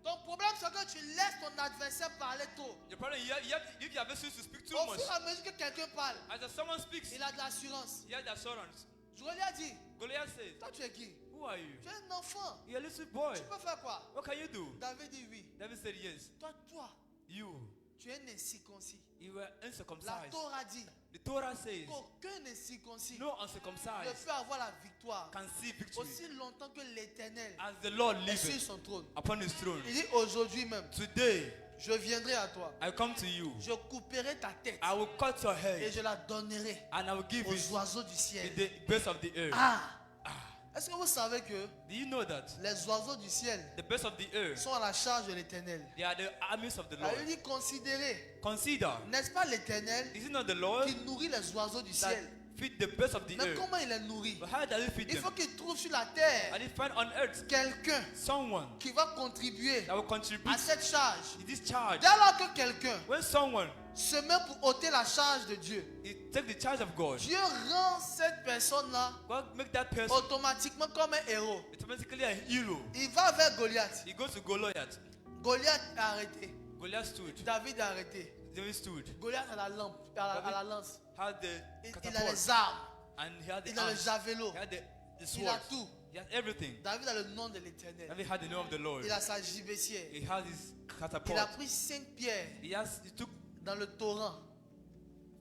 Ton problème, c'est que tu laisses ton adversaire parler trop. Your problem, if you have listened to speak too Au much, fur et à mesure que quelqu'un parle, as someone speaks, il a de l'assurance. he has the assurance. Goliath dit, Goliath says, toi tu es qui? who are you? Tu es un enfant. You're a little boy. Tu peux faire quoi? What can you do? David dit oui. David said, yes. Toi, You, tu es un incirconcis. you were La uncircumcised. Torah dit The Torah says, qu'aucun incirconcis no ne uncircumcised peut avoir la victoire can see victory aussi longtemps que l'Éternel as the Lord est sur liveth son trône. upon his throne. Il dit aujourd'hui même, Today, je viendrai à toi. I come to you. Je couperai ta tête I will cut your et head je la donnerai and I will give aux it oiseaux du to ciel. the birds of the earth. Ah, Est-ce que vous savez que Do you know that les oiseaux du ciel the birds of the air, sont à la charge de l'Éternel? they are the armies of the Alors, Lord? il dit considérez, Consider, n'est-ce pas l'Éternel is it not the Lord qui nourrit les oiseaux du that ciel? feed the birds of the Mais air? comment il les nourrit? But how does he feed Il them? faut qu'il trouve sur la terre And he find on earth quelqu'un someone qui va contribuer that will à contribute cette charge. in this charge. Dès lors que quelqu'un When someone se met pour ôter la charge de Dieu, he take the charge of God, Dieu rend cette personne-là God make that person automatiquement comme un héros. automatically a hero. Il va vers Goliath. He goes to Goliath. Goliath est arrêté. Goliath stood. David est arrêté. David stood. Goliath a la lampe, a la lance. Had the Il a catapult. les armes. And he had the Il a le arms. javelot. He had the Il a sword. tout. He had everything. David a le nom de l'Éternel. David had the name of the Lord. Il a sa gibecière. He had his catapult. Il a pris 5 pierres He took dans le torrent.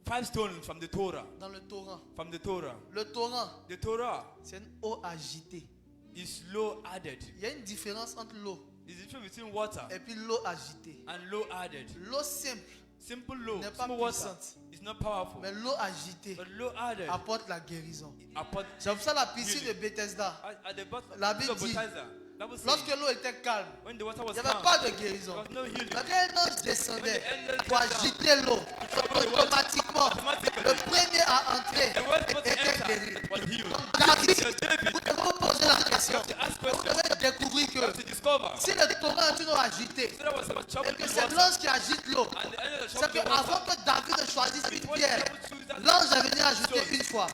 5 stones from the Torah. Dans le torrent. From the Torah. Le torrent, The Torah c'est une eau agitée. is low added. Il y a une différence entre l'eau It's the difference between water et puis l'eau agitée. and low added. L'eau simple, Simple low, n'est pas simple water puissante. is not powerful. mais l'eau agitée But low added apporte la guérison. upon C'est pour ça la piscine de Bethesda. at the bottom La of Bible dit, Bethesda. Bible says, lorsque l'eau était calme, when the water was il n'y avait calm, pas de there guérison. was no healing. Mais quand un ange descendait When the angel pour came down, agiter l'eau, automatiquement, le premier à entrer the word was était guéri. entered was healed. Donc David, So David, vous devez vous poser la question. to ask Vous questions, devez découvrir you have que to discover. si le torrent est une eau agitée, So there was some trouble et que with c'est water. l'ange qui agite l'eau, And the angel that c'est troubled the water. qu'avant que David ne choisisse une When pierre, the devil choose that l'ange est venu ajouter une fois.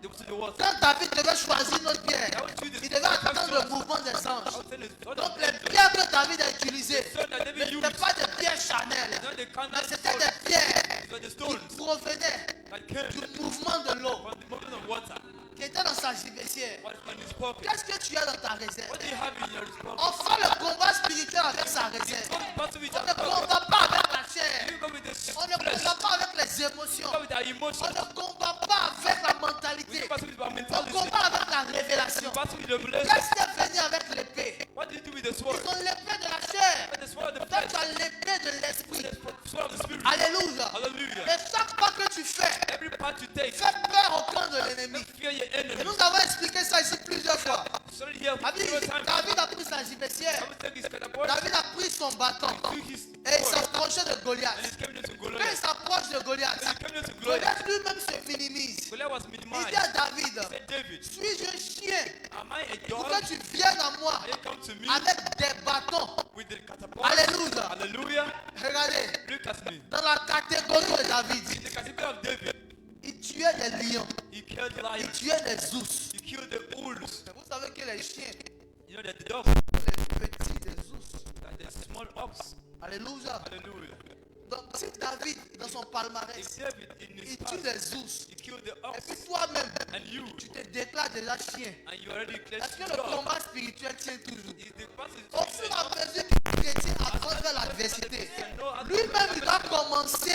they will see the water. Quand David devait choisir une autre pierre, il devait attendre le mouvement des anges. Donc les pierres que David a utilisées ne n'étaient pas des pierres Chanel, mais c'était des pierres So the qui stones provenaient that came du mouvement de l'eau from the movement of water qui était dans sa gibecière. was on his pocket. Qu'est-ce que tu as dans ta réserve? What do you have in your pocket? On fait le combat spirituel avec sa réserve. Don't pass with On your ne pocket. combat pas avec la chair. You go with the On ne flesh. combat pas avec les émotions. You go with our On emotions. ne combat pas avec la We mentalité. don't pass with our On mentality. combat avec la révélation. We pass with the blessing. Qu'est-ce qui est venu avec l'épée? What do you do with the sword? Ils ont l'épée de la chair. With the sword of the Toi, flesh. tu as l'épée de l'esprit. The sword of the spirit. Alléluia. Hallelujah. Et chaque pas que tu fais, Every part you take, fais peur au camp de l'ennemi. fear your Et enemy. nous avons expliqué ça ici plusieurs fois. Sorry here David several times. David a pris sa gibecière. I will take his catapult. David a pris son bâton. Took his Et il sword. s'approchait de And Goliath. he's coming into Quand il Goliath. s'approche de Goliath, He's coming into Goliath. Goliath lui-même se minimise. Goliath was Il minimized. dit à David, Said David, suis-je un chien am I a pour dog? que tu viennes à moi And you come to me avec des bâtons? with the catapult. Alléluia. Hallelujah. Regardez, Look at me. dans la catégorie de David, In the category of David, il tuait des lions, he killed il lions. tuait des ours. He killed the wolves. Vous savez que les chiens, You know that the dogs, les petits des ours. that the small ox. Alléluia. Hallelujah. Donc si David, dans son If palmarès, David in his il tue past, des ours, he killed the et ox, puis toi-même, and you, tu te déclares déjà chien. and you already declared Est-ce que le dog. combat spirituel tient toujours? Is the person Au fur et à mesure que le chrétien avance vers l'adversité, lui-même il va commencer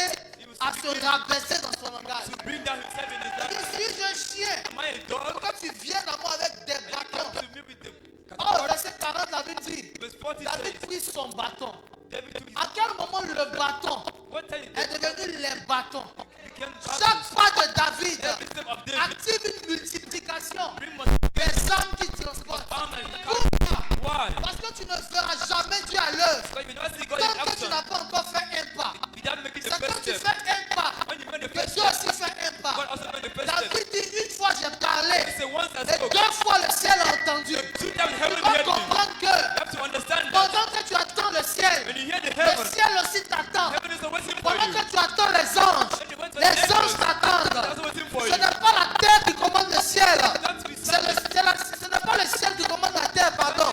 à se rabaisser dans son langage. to bring down himself in his life? Je suis un chien. Am I a dog? Pourquoi tu viens à moi avec des Come bâtons? to me with the Oh, catapult. verset 40, David dit, Verse 40 David says, prit son bâton. David took his. À quel moment le bâton What time est devenu les bâtons? became Chaque battles? pas de David Every step of David active une multiplication bring des âmes qui transportent. arm and Pourquoi? why? Parce que tu ne verras jamais Dieu à l'œuvre Because you never see God in tant que tu action n'as pas encore fait un pas. without making the C'est quand first tu step. fais un pas When you make the que first Dieu step, aussi fait un God pas. also made the first step. David dit, une fois j'ai parlé, He said, once I et spoke, 2 fois le ciel a entendu. two times heaven Tu dois heard me. comprendre que You have to understand that pendant que tu attends le ciel, when you hear the le heaven, ciel aussi t'attend. heaven is waiting for Pendant you. que tu attends les anges, When you went to the les anges angels, t'attendent. that's waiting for Ce you. n'est pas la terre qui commande le ciel. That's beside Ce n'est pas le ciel qui commande la terre, pardon.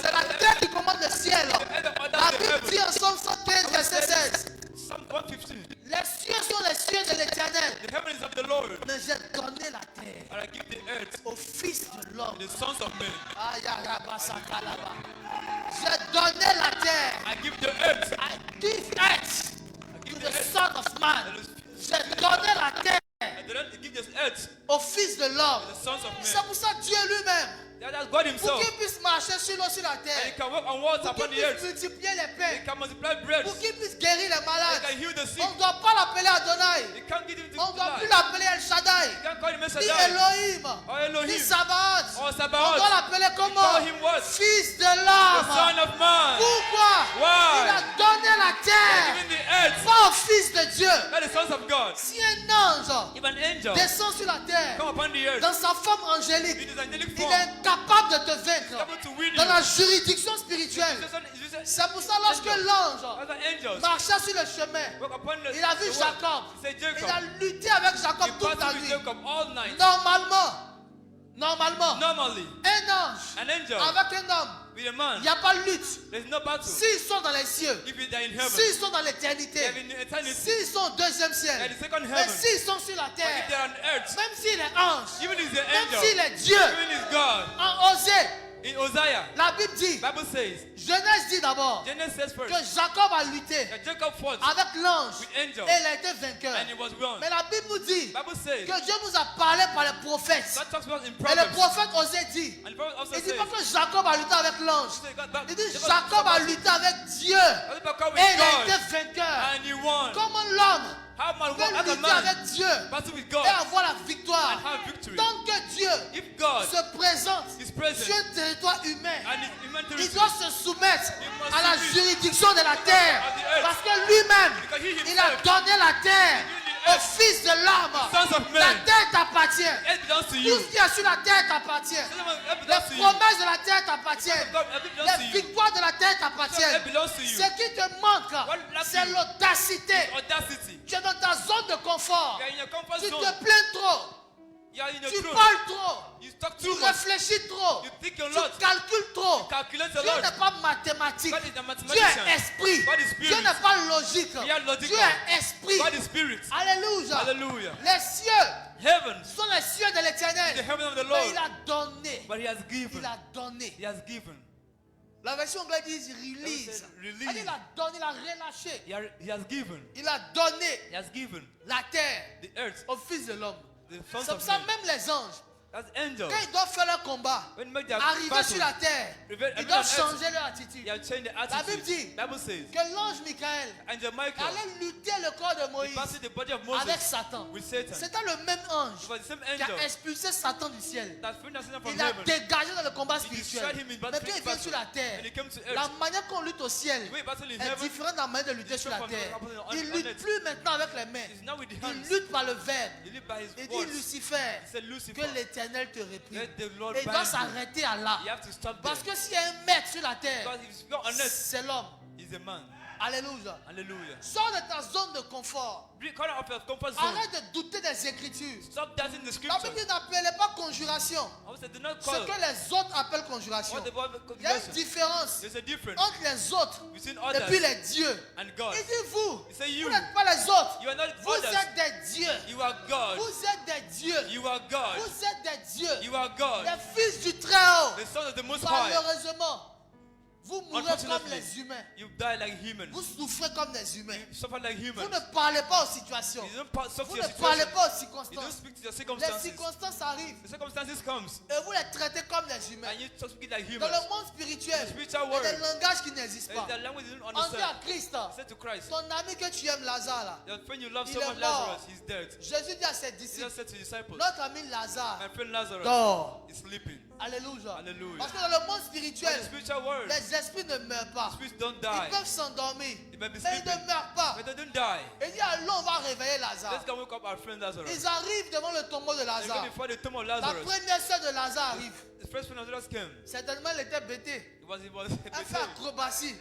C'est la terre qui commande le ciel. David dit en Somme 115, verset 16. Psalm 115. Les cieux sont les cieux de l'Éternel. The heaven is of the Lord, Mais j'ai donné la terre and I give the earth au Fils de l'homme. to the sons of men. J'ai donné la terre. I give the earth. I give earth I to give the the earth. Son of Man. J'ai donné la terre I give this earth au Fils de l'homme. to the sons of C'est men. pour ça que Dieu lui-même, That's God Pour himself. qu'il puisse marcher sur l'eau sur la And he terre. can walk on water Pour qu'il upon the puisse earth. multiplier les He pains. can multiply bread. Pour qu'il puisse guérir les He malades. can heal the sick. On ne doit pas l'appeler Adonai. He can't give him to On ne doit plus life. l'appeler El Shaddai. He can't call him Ni Shaddai. Elohim. Or Elohim. Ni Sabaoth. Or On Sabaoth. doit l'appeler comment? Call him what? Fils de The l'homme. Son of Man. Pourquoi? Why? Il a donné la terre. Even the earth. Pas au Fils de Dieu. Not the sons of God. Si un ange If an angel descend sur la terre come upon the earth dans sa forme in angélique, his angelic il form, est incapable de te he's vaincre able to win dans you. la juridiction spirituelle. C'est pour ça lorsque l'ange As an angel marcha sur le chemin, walk upon the il a vu the Jacob. world. He said, Il a Jacob. lutté avec He Jacob toute la battled with nuit. Jacob all night. Normalement, Normally, un ange an angel avec un homme, with a il man, n'y a pas de lutte. there's no battle. S'ils sont dans les cieux, If they're in heaven, s'ils sont dans they l'éternité, have in eternity. s'ils sont au deuxième They're ciel, in the second mais heaven. s'ils sont sur la But if terre, they're on earth, même s'il est ange, even if they're même angel, s'il est Dieu, even if God, en Osée, in Hosea, la Bible dit, Bible says, Genèse dit d'abord Genesis says que first, Jacob a lutté that Jacob fought avec l'ange with angels et il a été vainqueur. and he was wrong. Mais la Bible nous dit Bible says, que Dieu nous a parlé par les prophètes. God talks about in Et le Proverbs, prophète Osée dit, and the prophet also il dit says, pas que Jacob a lutté avec l'ange. Il dit Jacob Jacob a lutté avec Dieu et with il a été God, vainqueur. and he won. Comment l'homme How man peut walk as a lutter man, avec Dieu battle with et God, avoir la victoire? and have victory. Tant que Dieu If God se présente is present sur un territoire humain, and is human il territory, doit se soumettre must à la submit juridiction de la terre. of the earth. Parce que lui-même, Because he il a himself, donné la terre the au earth, Fils de l'homme. sons of La men, terre t'appartient. it belongs to Tout you. ce qui est sur la terre t'appartient. It Les belongs to you. promesses de la terre t'appartiennent. God, it belongs to Les you. victoires de la terre It t'appartiennent. belongs to you. Ce qui te manque, lacks c'est you? l'audacité. Audacity. Tu es dans ta zone de confort. You are in your comfort Tu zone. te plains trop. You are in your Tu throne. parles trop. You talk Tu too much. réfléchis trop. You think a Tu lot. calcules trop. Calculate a Dieu lot. n'est pas mathématique. God is a Dieu mathematician. est esprit. God is spirit. Dieu n'est pas logique. We are logical. Dieu est esprit. God is spirit. Alléluia. Hallelujah. Les cieux Heaven, sont les cieux de the l'éternel. heaven of the Mais Lord. il a donné. But he has given. Il a donné. He has given. La version anglaise dit release. Release. Il a donné, il a relâché. He has given. Il a donné He has given la terre the earth, au Fils de l'homme. the C'est sons pour of ça men. même les anges, That's angels. quand ils doivent faire leur combat, When they make their arriver battle, sur la terre, Reveal- ils every doivent on earth, changer leur attitude. they have changed the La Bible attitude. dit Bible says, que l'ange Michael Angel Michael, allait lutter le corps de he Moïse passes the body of avec Moses Satan. with Satan. C'était le même ange It was the same qui a angel expulsé Satan du ciel. that freed Satan from Il a heaven. dégagé dans le combat He spirituel. destroyed him in Mais battle. quand il vient sur la terre, When he came to la earth, manière qu'on lutte au ciel the way he battled in est heaven différente de la manière de lutter sur la different from terre. what happens on Il ne lutte earth. plus maintenant avec les mains. is now with the Il hands. lutte par le verbe. He lived by his Il dit words. Lucifer, He said, Lucifer, que l'éternel te réprime. let the Lord Et il doit bind you. s'arrêter à là. You have to stop there. Parce que s'il y a un maître sur la terre, Because if you're on earth, c'est l'homme. he's a man. Alléluia. Hallelujah. Sors de ta zone de confort. Come out of your comfort zone. Arrête de douter des Écritures. Stop doubting the La scriptures. Bible n'appelait pas conjuration. I said, do not Ce call que les autres appellent conjuration. what the Bible Il y a une conjuration. différence There's a difference entre les autres between et others puis les dieux. and God. Il dit vous, He said, vous you, n'êtes pas les autres. you are not Vous others. êtes des dieux. You are God. Vous êtes des dieux. You are God. Vous êtes des dieux. You are God. Les fils du Très-Haut. The Son of the Most High. Malheureusement, vous mourrez comme Unfortunately, les humains. you die like humans. Vous souffrez comme les humains. You suffer like Vous humans. ne parlez pas aux situations. You don't talk Vous to ne your parlez situation. pas aux You don't circonstances. speak to your Les circumstances. circonstances arrivent The circumstances comes et vous les traitez comme des humains. and you speak like Dans humans. le monde spirituel, The spiritual il y a world. des langages qui n'existent There pas. is a language you don't On dit à understand. Christ, He said to Christ, ton ami que tu aimes, Lazare, là, your friend you love Il so est much, mort. Lazarus, he's dead. Jésus dit à ses Jesus disciples, said to his disciples, notre ami Lazare my friend Lazarus dort. is sleeping. Alléluia. Hallelujah. Parce que dans le monde In the spirituel, spiritual world, les esprits ne meurent pas. spirits don't Ils die. peuvent s'endormir, They may be mais ils sleeping, ne meurent pas. but they don't die. Et il dit, allons, on va réveiller Lazare. Let's go wake up our friend Lazarus. Ils arrivent devant le tombeau de They go Lazare. before the tomb of La Lazarus. première sœur de Lazare arrive. The first friend of Lazarus came. Certainement, elle était bêtée. He was Elle fait acrobatie.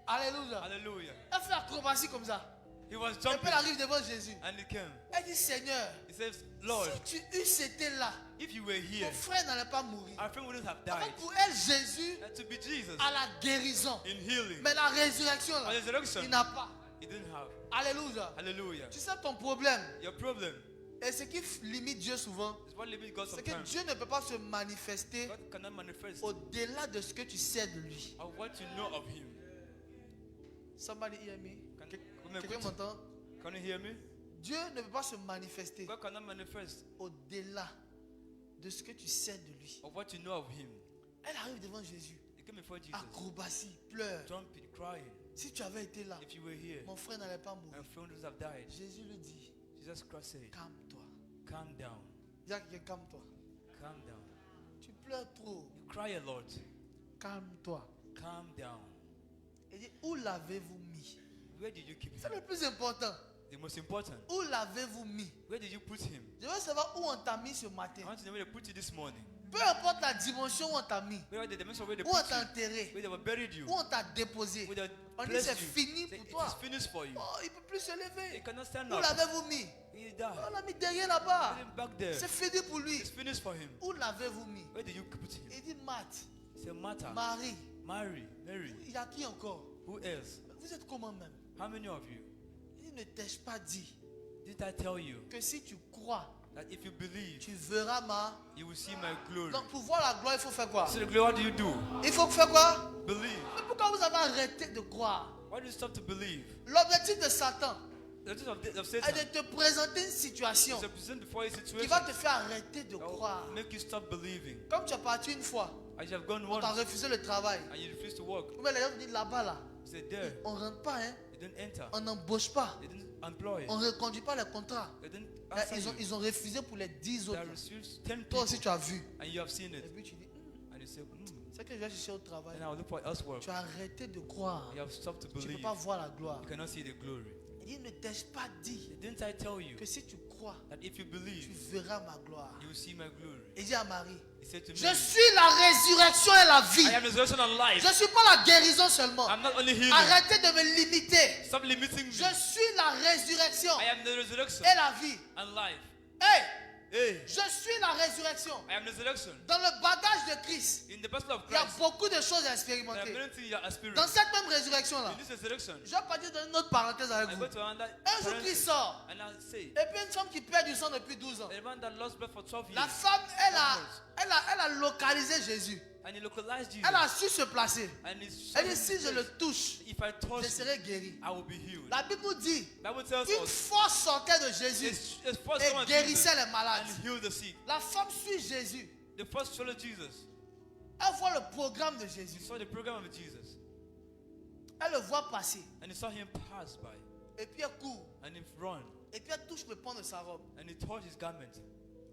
Alléluia. Hallelujah. Elle fait acrobatie comme ça. He was Et puis jumping elle arrive devant Jésus. and he came. Elle dit, Seigneur, He says, Lord, si tu eusses été là, if you were here, ton frère n'allait pas mourir. our friend wouldn't have En fait, died. pour elle, Jésus And to be Jesus a la guérison. in healing, Mais la résurrection, là, or resurrection, il n'a pas. he didn't have. Alléluia. Hallelujah. Tu sais ton problème. Your problem Et ce qui limite Dieu souvent, is what limits God c'est que sometimes. Dieu ne peut pas se manifester God cannot manifest au-delà de ce que tu sais de lui. of what you know of Him. Somebody hear me? Quelqu'un Can m'entend? you hear me? Dieu ne peut pas se manifester God cannot manifest au-delà de ce que tu sais de lui. of what you know of him. Elle arrive devant Jésus. He came before Jesus, Acrobatie, pleure. jumping, crying. Si tu avais été là, If you were here, mon frère n'allait pas mourir. my friend would have died. Jésus lui dit, Jesus Christ said, calme-toi. calm down, Dis à quelqu'un, calme-toi. calm down. Tu pleures trop. You cry a lot. Calme-toi. Calm down. Il dit, où l'avez-vous mis? Where did you keep C'est him? le plus important. The most important. Où l'avez-vous mis? Where did you put him? Je veux savoir où on t'a mis ce matin. I want to know where they put you this morning. Peu importe la dimension où on t'a mis. Where the dimension where they Où on put t'a you. enterré. Where they were buried you. Où on t'a déposé. Where they On dit placed c'est you. fini Say, pour it toi. is finished for you. Oh, il ne peut plus se He lever. cannot stand Où up. l'avez-vous mis? He died. On l'a mis derrière là-bas. Put him back there. C'est fini pour lui. It's finished for him. Où l'avez-vous mis? Where did you put him? Il dit Marthe, Say Martha, Marie. Mary. Il y a qui encore? Who else? Vous êtes comment même? How many of you? Il ne t'ai-je pas dit Did I tell you que si tu crois, that if you believe, tu verras you will see my glory? Donc pour voir la gloire, il faut faire quoi? So the glory, what do you do? Il faut faire quoi? Believe. Mais pourquoi vous avez arrêté de croire? Why do you stop to believe? L'objectif de Satan The truth of est Satan de te présenter une situation is to present before you a qui situation va te faire arrêter de that croire. will make you stop believing. Comme tu es parti une fois, As you have gone on t'a once refusé le travail. and you refuse to work, Ou bien les gens vous disent là-bas, là, you say there, on ne rentre pas, hein? you didn't enter, On n'embauche pas, they didn't employ, on ne reconduit pas les contrats. they didn't Là, answer you. ils ont refusé pour les 10 They autres. refused 10 Toi people aussi, tu as vu. and you have seen Et it puis tu dis, and you say, c'est que je vais chercher au travail. and I will look for elsewhere. Tu as arrêté de croire. You have stopped to Tu ne peux believe. pas voir la gloire. You cannot see the glory. Il ne t'ai-je pas dit Didn't I tell you que si tu crois, that if you tu believe, verras ma gloire? you will see my glory? Il dit à Marie, He said to me, je suis la résurrection et la vie. I am the resurrection and life. Je ne suis pas la guérison seulement. I'm not only healing. Arrêtez de me limiter. Stop limiting me. Je suis la résurrection I am the resurrection et la vie. and life. Hey, Hey, je suis la résurrection. I am the resurrection. Dans le bagage de Christ, In the person of il y a Christ, beaucoup de choses à there are expérimenter. many things you are Dans experiencing. cette même résurrection-là, In this resurrection, je vais pas dire donner une autre parenthèse avec I vous. go to another Un jour, Christ sort. and I say, Et puis une femme qui perd du sang depuis 12 ans. the man that lost blood for 12 La years, femme, elle a localisé Jésus. and he localized Jesus, Elle a su se placer. and he Elle dit, si je le touche, if I touch je him, serai guéri. I will be healed. La Bible nous dit, Bible tells une us, force sortait de Jésus it's first et someone guérissait Jesus les malades. and healed the sick. La femme suit Jésus. The first followed Jesus. Elle voit le programme de He Jésus. saw the program of Jesus, Elle le voit passer. and he saw him pass by, Et puis elle court. and he run, Et puis elle touche le pan de sa robe. and he touched his garment,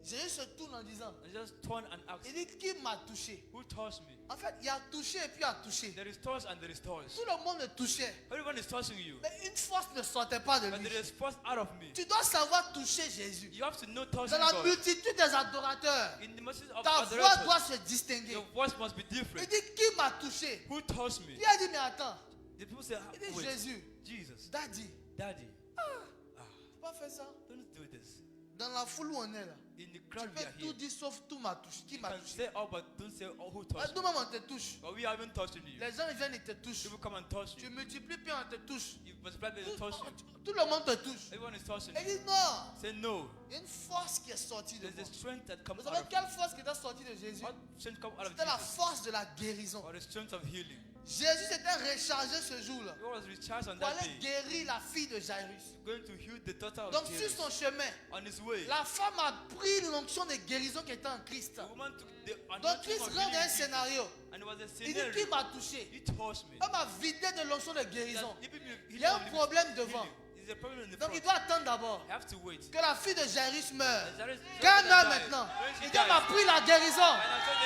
Jésus se tourne en disant, and just turned and asked, il dit, qui m'a touché? who touched me? En fait, il y a touché et puis il a touché. There is touch and there is touch. Tout le monde le touchait. Everyone is touching you, Mais une force ne sortait pas de but lui. there is force out of me. Tu dois savoir toucher Jésus. You have to know touching Dans la God. multitude des adorateurs, In the message of ta voix adoration, doit se distinguer. your voice must be Il different. dit, qui m'a touché? Who touched me? Puis elle dit, mais attends. The people say, Il dit, wait, Jésus. Jesus, Daddy, Daddy, tu peux pas faire ça. don't do this. Dans la foule où on est là, In the tu crowd we peux are tout here. dire sauf tout m'a touché. Qui You m'a can touché? say all, but don't say who touched me. Nous-mêmes on te touche. But we haven't touched you. Les gens ils viennent, ils te touchent. People come and touch Tu you. multiplies puis on te touche. You multiply, they touch you. Tout le monde te touche. Everyone is touching Il you. dit non. Say no. Il y a une force qui est sortie de There's moi. the strength that comes Vous out savez of quelle force qui est sortie de Jésus? What strength comes out of C'était la Jesus? force de la guérison. Or the strength of healing. Jésus s'était rechargé ce jour-là He was recharged on pour that aller day. guérir la fille de Jairus. Going to heal the daughter of Donc sur Jairus. son chemin, On his way, la femme a pris l'onction de guérison qui était en Christ. the woman took the Donc anointing Christ of rentre healing dans un in Jesus. scénario. And it was a Il dit, qui scenario. m'a touché? He touched me. Elle m'a vidé de l'onction de guérison. That even Il y a un problème devant. healing. There's a problem in the Donc front. il doit attendre d'abord You have to wait. que la fille de Jairus meure. Jairus- Quand elle meurt Jairus maintenant, died. When she il dit, elle m'a dies, pris la guérison,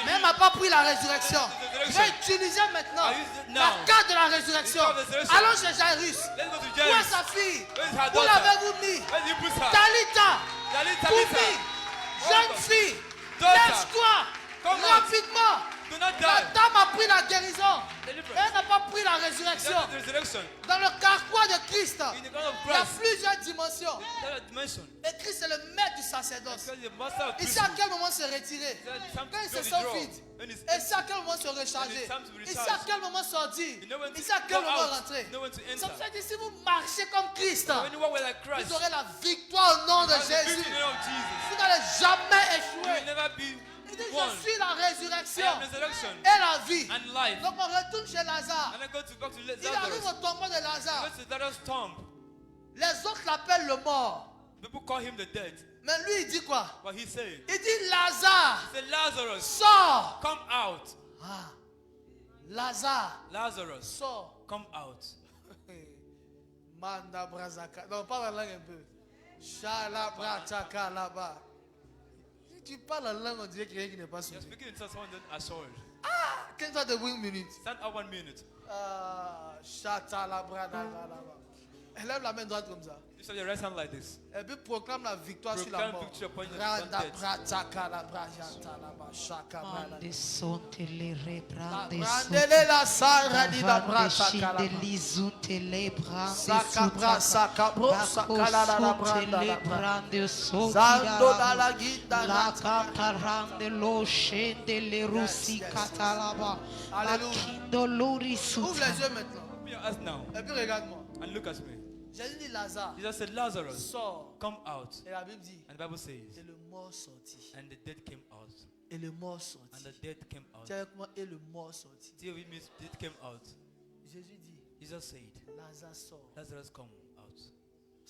mais elle m'a pas pris la résurrection. Je vais utiliser maintenant I use it la now. carte de la résurrection. The card of the resurrection. Allons chez Jairus. Let's go to Où est Jairus. sa fille? Where is her Où daughter? l'avez-vous mis? Where did you put her? Talita, Talita, Koumi, Talita. jeune fille, Daughter. lève-toi Come on. rapidement. Do not La die. dame a pris la guérison. Deliverance. Elle n'a pas pris la That's résurrection. the resurrection. Dans le carquois de Christ, In the God of il y a Christ. plusieurs dimensions. That dimension. Et Christ est le maître du sacerdoce. Because the master of Il sait priesthood. à quel moment se retirer. Quand il se sent vide. When it's Il sait à quel moment se recharger. When it's time to Il sait à quel moment sortir. You know when Il to sait à quel go moment out. rentrer. You know when to C'est enter. pour ça que si vous marchez comme Christ, When you walk with like Christ, vous aurez la victoire au nom de you have the Jésus. victory in the name of Jesus. Vous n'allez jamais You will échouer. never be Il dit, one. je suis la I résurrection am resurrection et la vie. and life. Donc on retourne chez Lazare. And I go to back to Il arrive Lazarus. au tombeau de Lazare. Go to Lazarus' tomb. Les autres l'appellent le mort. People call him the dead. Mais lui, il dit quoi? But he said, Il dit Lazare, he said, Lazarus, sors. come out. Ah, Lazare, Lazarus, sors. come out. Manda brazaka. Non, parle la langue un peu. Shala brataka là-bas. Si tu parles la langue, on dirait qu'il y a quelqu'un qui n'est pas You're sûr. speaking to someone that assured. Quand tu as de 1 minute. Stand up 1 minute. Chata la bradaka là-bas. Lève la main droite comme ça. You should have your right hand like this. Et puis proclame la victoire sur la Proclaim mort. victory upon your Randa advantage. brataka la bradaka là-bas. Shaka bradaka. Ande sontele rebrande Brandele la sara di la brataka là-bas. lizuntele brande Saka bra saka bro saka la la branda la brande Zando la la guinda la la caparande lo scende le russi catalaba la Alléluia. kindo lori Ouvre les yeux maintenant. Open your eyes now Et puis regarde-moi. and look at me. Jésus dit Lazare, Jesus said, Lazarus, sors. come out. Et la Bible dit, And the Bible says, et le mort sortit. and the dead came out. Et le mort And sortit. the dead came out. Dis avec moi, et le mort sortit. See with me, dead came out. Jésus dit, Jesus said, Lazare sort. Lazarus, come out.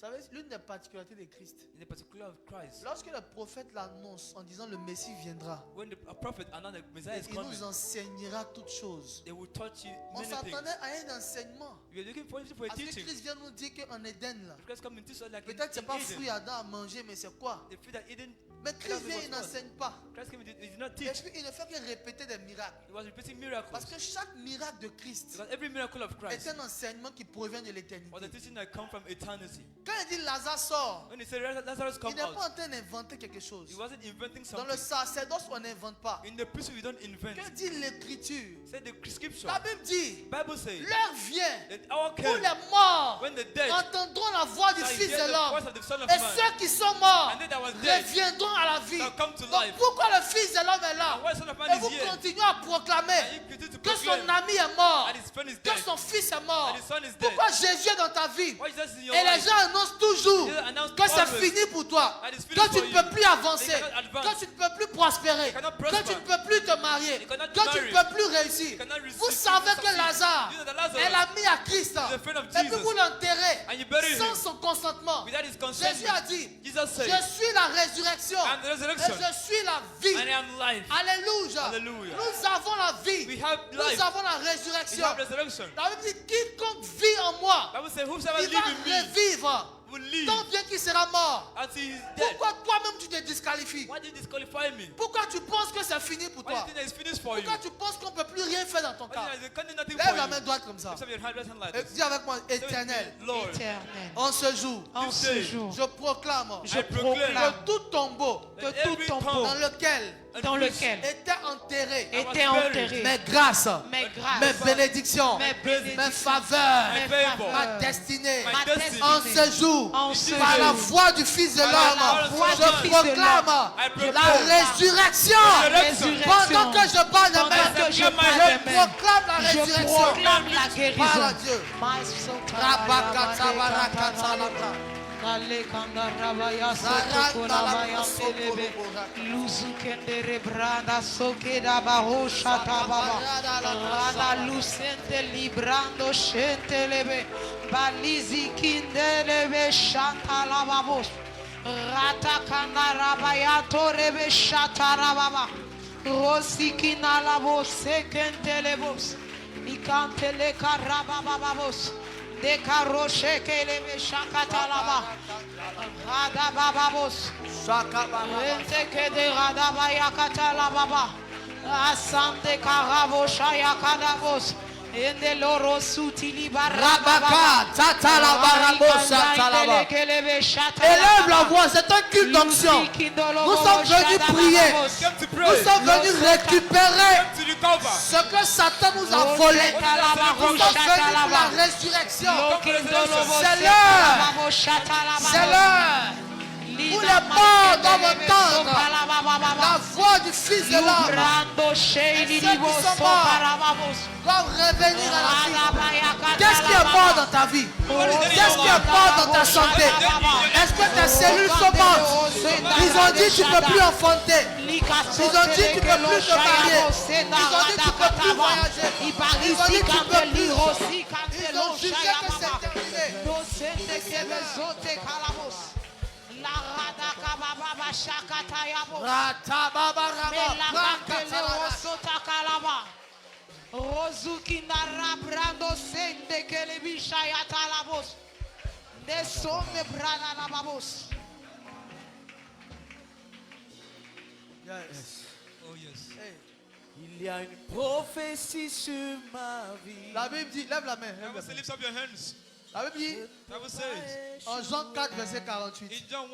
Vous savez, l'une des particularités de Christ, In the particular of Christ, lorsque le prophète l'annonce en disant le Messie viendra, when a prophet announced the Messiah is il coming, nous enseignera toutes choses. they will taught you On many things. s'attendait à un enseignement. We are looking for a Parce que teaching. Christ vient nous dire qu'en Éden, là, Christ come and teach us like in peut-être c'est pas Eden. fruit Adam à manger, mais c'est quoi? The fruit that Eden, Mais Christ vient, il was n'enseigne pas. Christ came and he did not Et teach. puis il ne fait que répéter des miracles. He was repeating miracles. Parce que chaque miracle de Christ Because every miracle of est Christ un enseignement qui provient de was a l'éternité. teaching that come from eternity. Quand il dit Lazare sort, When he said Lazarus il come n'est pas out, en train d'inventer quelque chose. he wasn't inventing Dans le something. sacerdoce, on n'invente pas. In the priesthood, we don't invent. Que dit l'écriture? Said the scripture. La Bible dit, Bible says l'heure vient that our où came les morts when the dead entendront la voix du shall Fils hear de the l'homme. voice of the Son of Et Man. ceux qui sont morts And they that was dead reviendront à la vie. shall come to Donc life. pourquoi le Fils de l'homme est là? And why Son of Man Et is vous here? continuez à proclamer And you continue to que son proclaim ami est mort, and his friend is que dead. son fils est mort. And his son is dead. Pourquoi Jésus est dans ta vie? Why Jesus in your Et les life? gens annoncent toujours Jesus announced que c'est always fini pour toi, that it's que finished tu for ne you. peux plus avancer, They cannot advance. que tu ne peux plus prospérer, They cannot que prosper. tu ne peux plus te marier, They cannot que tu ne marry. peux plus réussir. They cannot receive. Vous savez que Lazare You know that Lazarus est l'ami à Christ. is a friend of Et puis Jesus. vous l'enterrez And you bury sans him son consentement. without his consent. Jésus a dit, Jesus je said, suis la résurrection I am the et resurrection je suis la vie. and I am life. Alléluia. Hallelujah. Nous avons la vie. We have Nous life. avons la We résurrection. have resurrection. La Bible dit, quiconque vit en moi, Bible says, whosoever il va live in me revivre. will live Tant bien qu'il sera mort. until he is dead. Pourquoi toi-même tu te disqualifies? Why do you disqualify me? Pourquoi tu penses que c'est fini pour Why do you toi? think that it's finished for you? Pourquoi tu penses qu'on ne peut plus rien faire dans ton Why do you cas? think that they can't do nothing Lève la for main you? droite comme ça. Lift up your hand like Et this. dis avec moi, Say with me, éternel, Lord, éternel. en ce jour, En This ce day, jour, je proclame je I proclaim proclame que tout tombeau que that tout every tombeau tongue dans lequel dans lequel était enterré était enterré mes grâces, mes mes grâces, bénédictions, mes bénédictions, mes faveurs, mes favor, faveurs, ma destinée, my ma destiny. en destinée. ce jour, En ce par la jour, voix du Fils de Par la l'homme, voix du je Fils de proclame l'homme, I proclaim la résurrection. Resurrection. Pendant que je parle de Pendant main, que je je parle de main, proclame la je résurrection. proclame la Parle à guérison. Dieu. Rosikina labo sekentelebos ikantele karabababos de karoshe kelebe shakatalaba radabababos renteke de radabaya katalababa asante karabo shaya kadabos ende loro sutili Rabaka, tatalabarabosha, talaba. Élève la voix, c'est un culte d'onction. Nous sommes venus prier. Come to pray. Nous sommes venus récupérer Come to recover. ce que Satan nous a volé. Nous sommes venus pour la résurrection. C'est l'heure. C'est l'heure où les morts doivent entendre la voix du Fils de l'homme. Et ceux qui sont morts doivent revenir à la vie. Qu'est-ce qui est mort dans ta vie? Qu'est-ce qui est mort dans ta santé? Est-ce que tes cellules sont mortes? Ils ont dit tu ne peux plus enfanter. Ils ont dit tu ne peux plus te marier. Ils ont dit tu ne peux plus voyager. Ils ont dit tu ne peux plus. Ils ont jugé que c'est terminé. La radaka baba shakata yabo. Ratababaraba. Melakatele osota kalaba. Rozuki narabrando sende kelebisha yatalabos. Desome brana lababos. Yes. Oh yes. Hey. Il y a une prophétie sur ma vie. La Bible dit, lève la main. Lève Bible la says, main. lift up your hands. La Bible dit, Bible says en Jean 4, verset 48, in John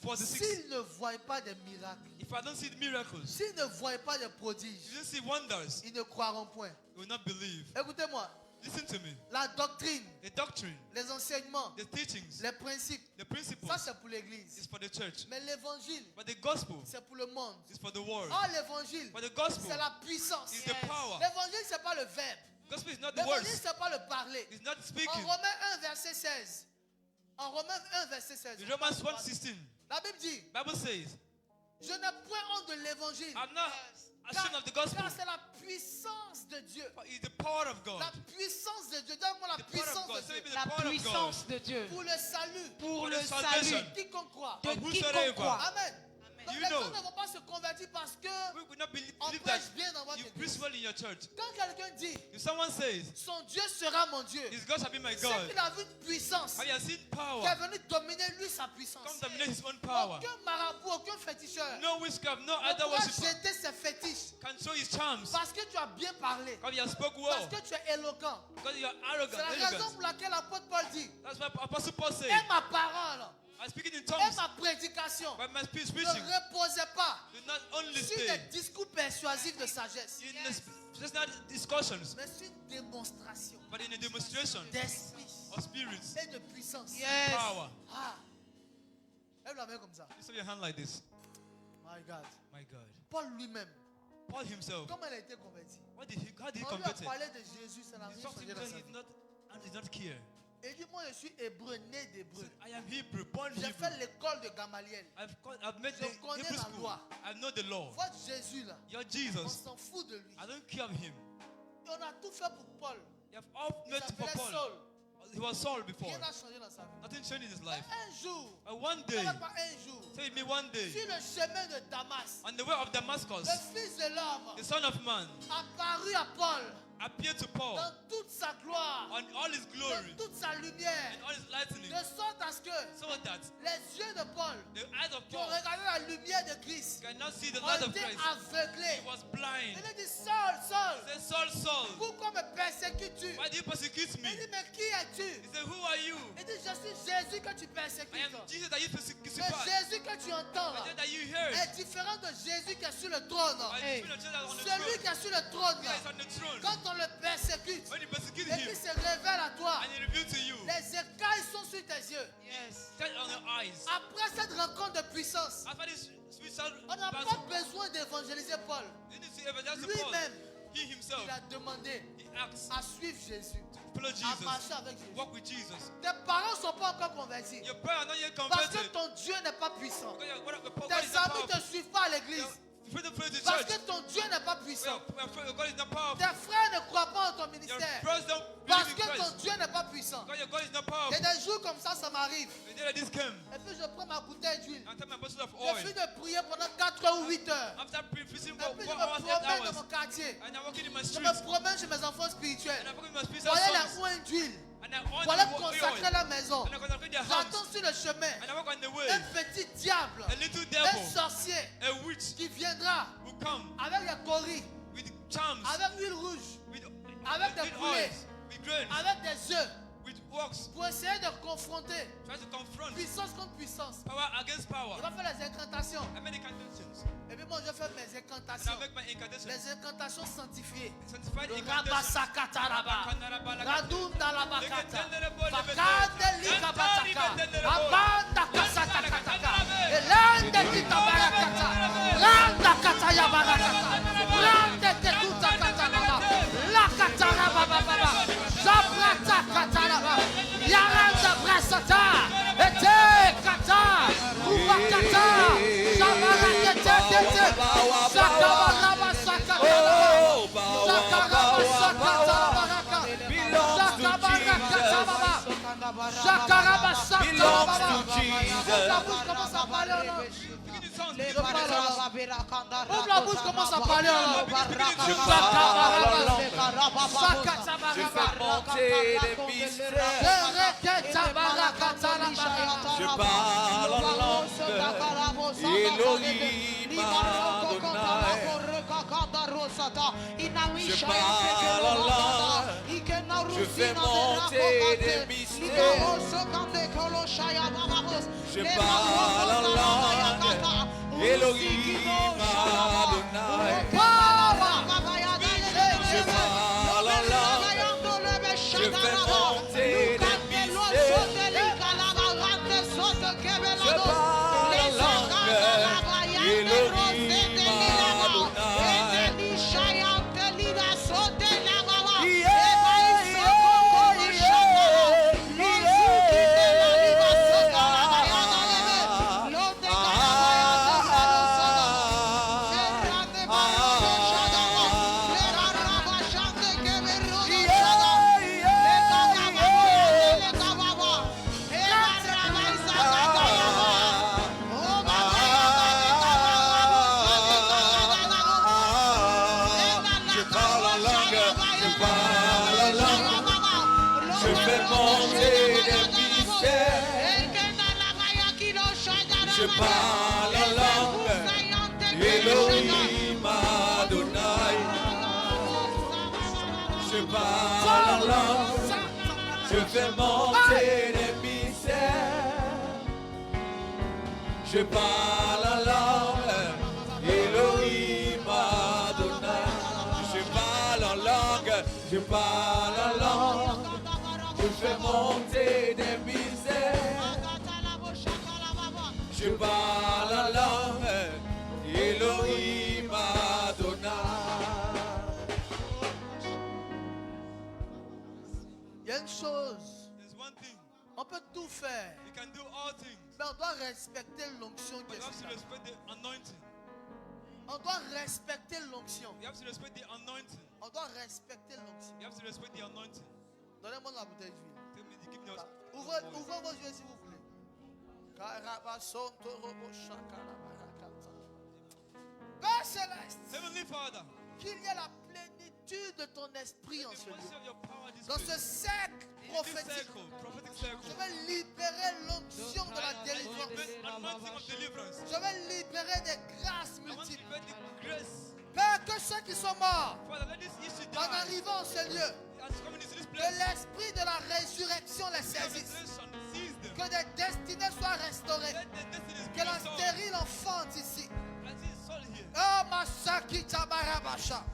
1:46, s'ils ne voient pas des miracles, if I don't see the miracles, s'ils ne voient pas des if prodiges, you don't see wonders, ils ne croiront point. you will not believe. Écoutez-moi, Listen to me. la doctrine, The doctrine, les enseignements, the teachings, les principes, the principles ça c'est pour l'église. is for the church. Mais l'évangile, But the gospel c'est pour le monde. is for the world. Oh, l'évangile, But the gospel c'est la puissance. is the power. L'évangile, c'est pas le verbe. Gospel is not the L'évangile, words. c'est pas le parler. It's not En speaking. Romains 1, verset 16. En Romains 1, verset 16. In Romans 1:16, La Bible dit, Bible says, je n'ai point honte de l'évangile. I'm not ashamed of the gospel. Car c'est la puissance de Dieu. But it's the power of God. La puissance de Dieu. Donne-moi la The power of puissance God. de Say Dieu. it with the La power of God. puissance de Dieu. Pour le salut. Pour For le the salvation. salut Quiconque croit. de Of whosoever. quiconque croit. Amen. Donc, You les know. gens ne vont pas se convertir parce que We will not believe on that prêche bien dans votre you église. preach well in your church. Quand quelqu'un dit, If someone says, son Dieu sera mon Dieu, His God shall be my c'est God, qu'il a vu une puissance have you seen qui est power? venue dominer lui sa puissance. Come dominate His own power. Aucun marabout, aucun féticheur No witchcraft, no ne other pourra worshiper jeter ses fétiches can show His charms. parce que tu as bien parlé, Because you have spoke parce well. que tu es éloquent. Because you are C'est arrogant, la raison arrogant. pour laquelle l'apôtre Paul dit, That's why Apostle Paul said, et ma parole, I'm speaking in et tongues, ma prédication but my speech ne preaching reposait pas do not only sur stay des discours persuasifs de sagesse, in the just not discussions, mais sur une démonstration but in a demonstration d'esprit of spirits, et de puissance. Yes. power. Ah. Lève la main comme ça. Lift up your hand like this. My God. My God. Paul lui-même, Paul himself, comment il a été converti? how did he On lui a convert it? parlé de Jésus, ça n'a He rien talked to changé him dans because sa he vie. did not care. Il dit, moi je suis hébreu, né He d'hébreu. said, I am Hebrew, born J'ai Hebrew. fait l'école de Gamaliel. I've met the Je connais Hebrew la school. loi. I know the law. Votre Jésus là, Your on Jesus, s'en fout de lui. I don't care of him. Et on a tout fait pour Paul. You have all Il met for s'appelait Paul. Saul. He was Saul before. Rien n'a changé dans sa vie. Nothing changed in his Mais life. un jour, But one day, pas un jour, say me one day, sur le chemin de Damas, on the way of Damascus, le Fils de l'homme the Son of Man apparut à Paul appeared to Paul dans toute sa gloire, on all his glory dans toute sa lumière, and all his lightning, de sorte à ce que so that les yeux de Paul the eyes of qui ont Paul regardé la lumière de Christ cannot see the ont light of été Christ. aveuglés. He was blind. Il a dit, Saul, Saul, He said, Saul, Saul, pourquoi me persécutes-tu? why do you persecute me? Il dit, mais qui es-tu? He said, who are you? Il dit, je suis Jésus que tu I persécutes. am Jesus that you Le crucified. Jésus que tu entends I là said that you heard. est différent de Jésus qui est sur le trône. I Hey. the Spirit of Jesus on the Celui throne. qui est sur le trône, He is on the throne. quand on le persécute When you persecute et him qu'il se révèle à toi, and he revealed to you, les écailles sont sur tes yeux. Yes. set on your eyes. Après cette rencontre de puissance, After this spiritual on n'a pas battle, besoin d'évangéliser Paul. you need to evangelize to Paul. Lui-même, He himself, il a demandé he asked à suivre Jésus, to follow à Jesus, marcher avec Jésus. walk with Jesus. Tes parents ne sont pas encore convertis Your parents are not yet parce que converted. ton Dieu n'est pas puissant. Because God Tes is not amis ne te powerful. suivent pas à l'église Your friends pray to parce church. que ton Dieu n'est pas puissant. God is not powerful. Tes frères ne croient pas en ton Your ministère brothers don't parce believe que in ton Christ. Dieu n'est pas puissant. Because your God is not Il y powerful. a des jours comme ça m'arrive. The day that this came, Et puis je prends ma bouteille d'huile. I take my bottle of Je oil. finis de prier pendant 4 heures ou 8 heures. After preaching Et for puis 4 je me hours, 8 promène dans hours, mon quartier. and I'm walking in my Je streets, me promène chez mes enfants spirituels. and I'm walking in my spiritual Voyez la sons, oint d'huile. and I on Voilà the consacrer oil, la maison. and I consecrate their J'attends house, sur le chemin and I walk on the way. un petit diable, A little un devil, sorcier a witch, qui viendra will come avec les coris, with charms, avec l'huile rouge, with avec des with poulets, oils, with grains, avec des œufs, with works, pour essayer de confronter try to confront puissance contre puissance. power against power. Il va faire les incantations. I make incantations, Et puis moi je fais mes and I incantations. make my incantations, Les incantations sanctifiées. sanctified incantations. Rabasakataraba. Radunda labakata. Bakandere Fakande likabataka. Abanda kasakatakataka. Elande kitabarakata. Randa kataya barakata. Rande tetuta katalaba. Lakataraba baba. Zabrata katalaba. Yaranda brasata. Ete kata. Ubakata. Zabarakete tete. Sakabaraba sakatalaba. Sakaraba sakatalaba. belongs to Sakabarakatalaba. belongs to Jesus. Commence à parler en langue. Ouvre la bouche, commence à parler en langue. Je parle en langue. Je fais monter les mystères. Je parle en langue. Elohim Adonai. Je parle en langue. Je fais monter des mystères. Je parle en langue. Elohim Adonai. Je parle en langue. Je fais monter des mystères. Je parle en langue. Elohim Je parle en langue, Elohim Adonai. Je parle en langue, je fais monter les mystères. Je parle en langue, Elohim Adonai. Je parle en langue, je parle en langue, je fais monter des mystères. Je parle en langue, Elohim Adonai. Il y a une chose, There's one thing. on peut tout faire, You can do all things. mais on doit respecter l'onction qui But est you have sur to ta vie. respect the anointing. On doit respecter l'onction. You have to respect the anointing. On doit respecter l'onction. You have to respect the anointing. Donnez-moi la bouteille d'huile. Tell me to give me us. Ouvrez vos yeux si vous voulez. Père céleste, Heavenly Father, qu'il y ait la plénitude de ton esprit en the ce lieu. mercy of your power this Dans ce place. cercle In this prophétique, circle, prophetic circle. je vais libérer l'onction de la délivrance. The anointing of deliverance. Je vais libérer des grâces I want to multiples. give the grace. Père, que ceux qui sont morts Father, let this issue en die. arrivant en ce lieu, As coming into this que place, l'esprit de la résurrection les the saisisse. resurrection seize them. Que des destinées soient restaurées. Let the destinies be Que la restored. stérile enfante ici. As it is all here. Oh, Masaki Tabarabasha.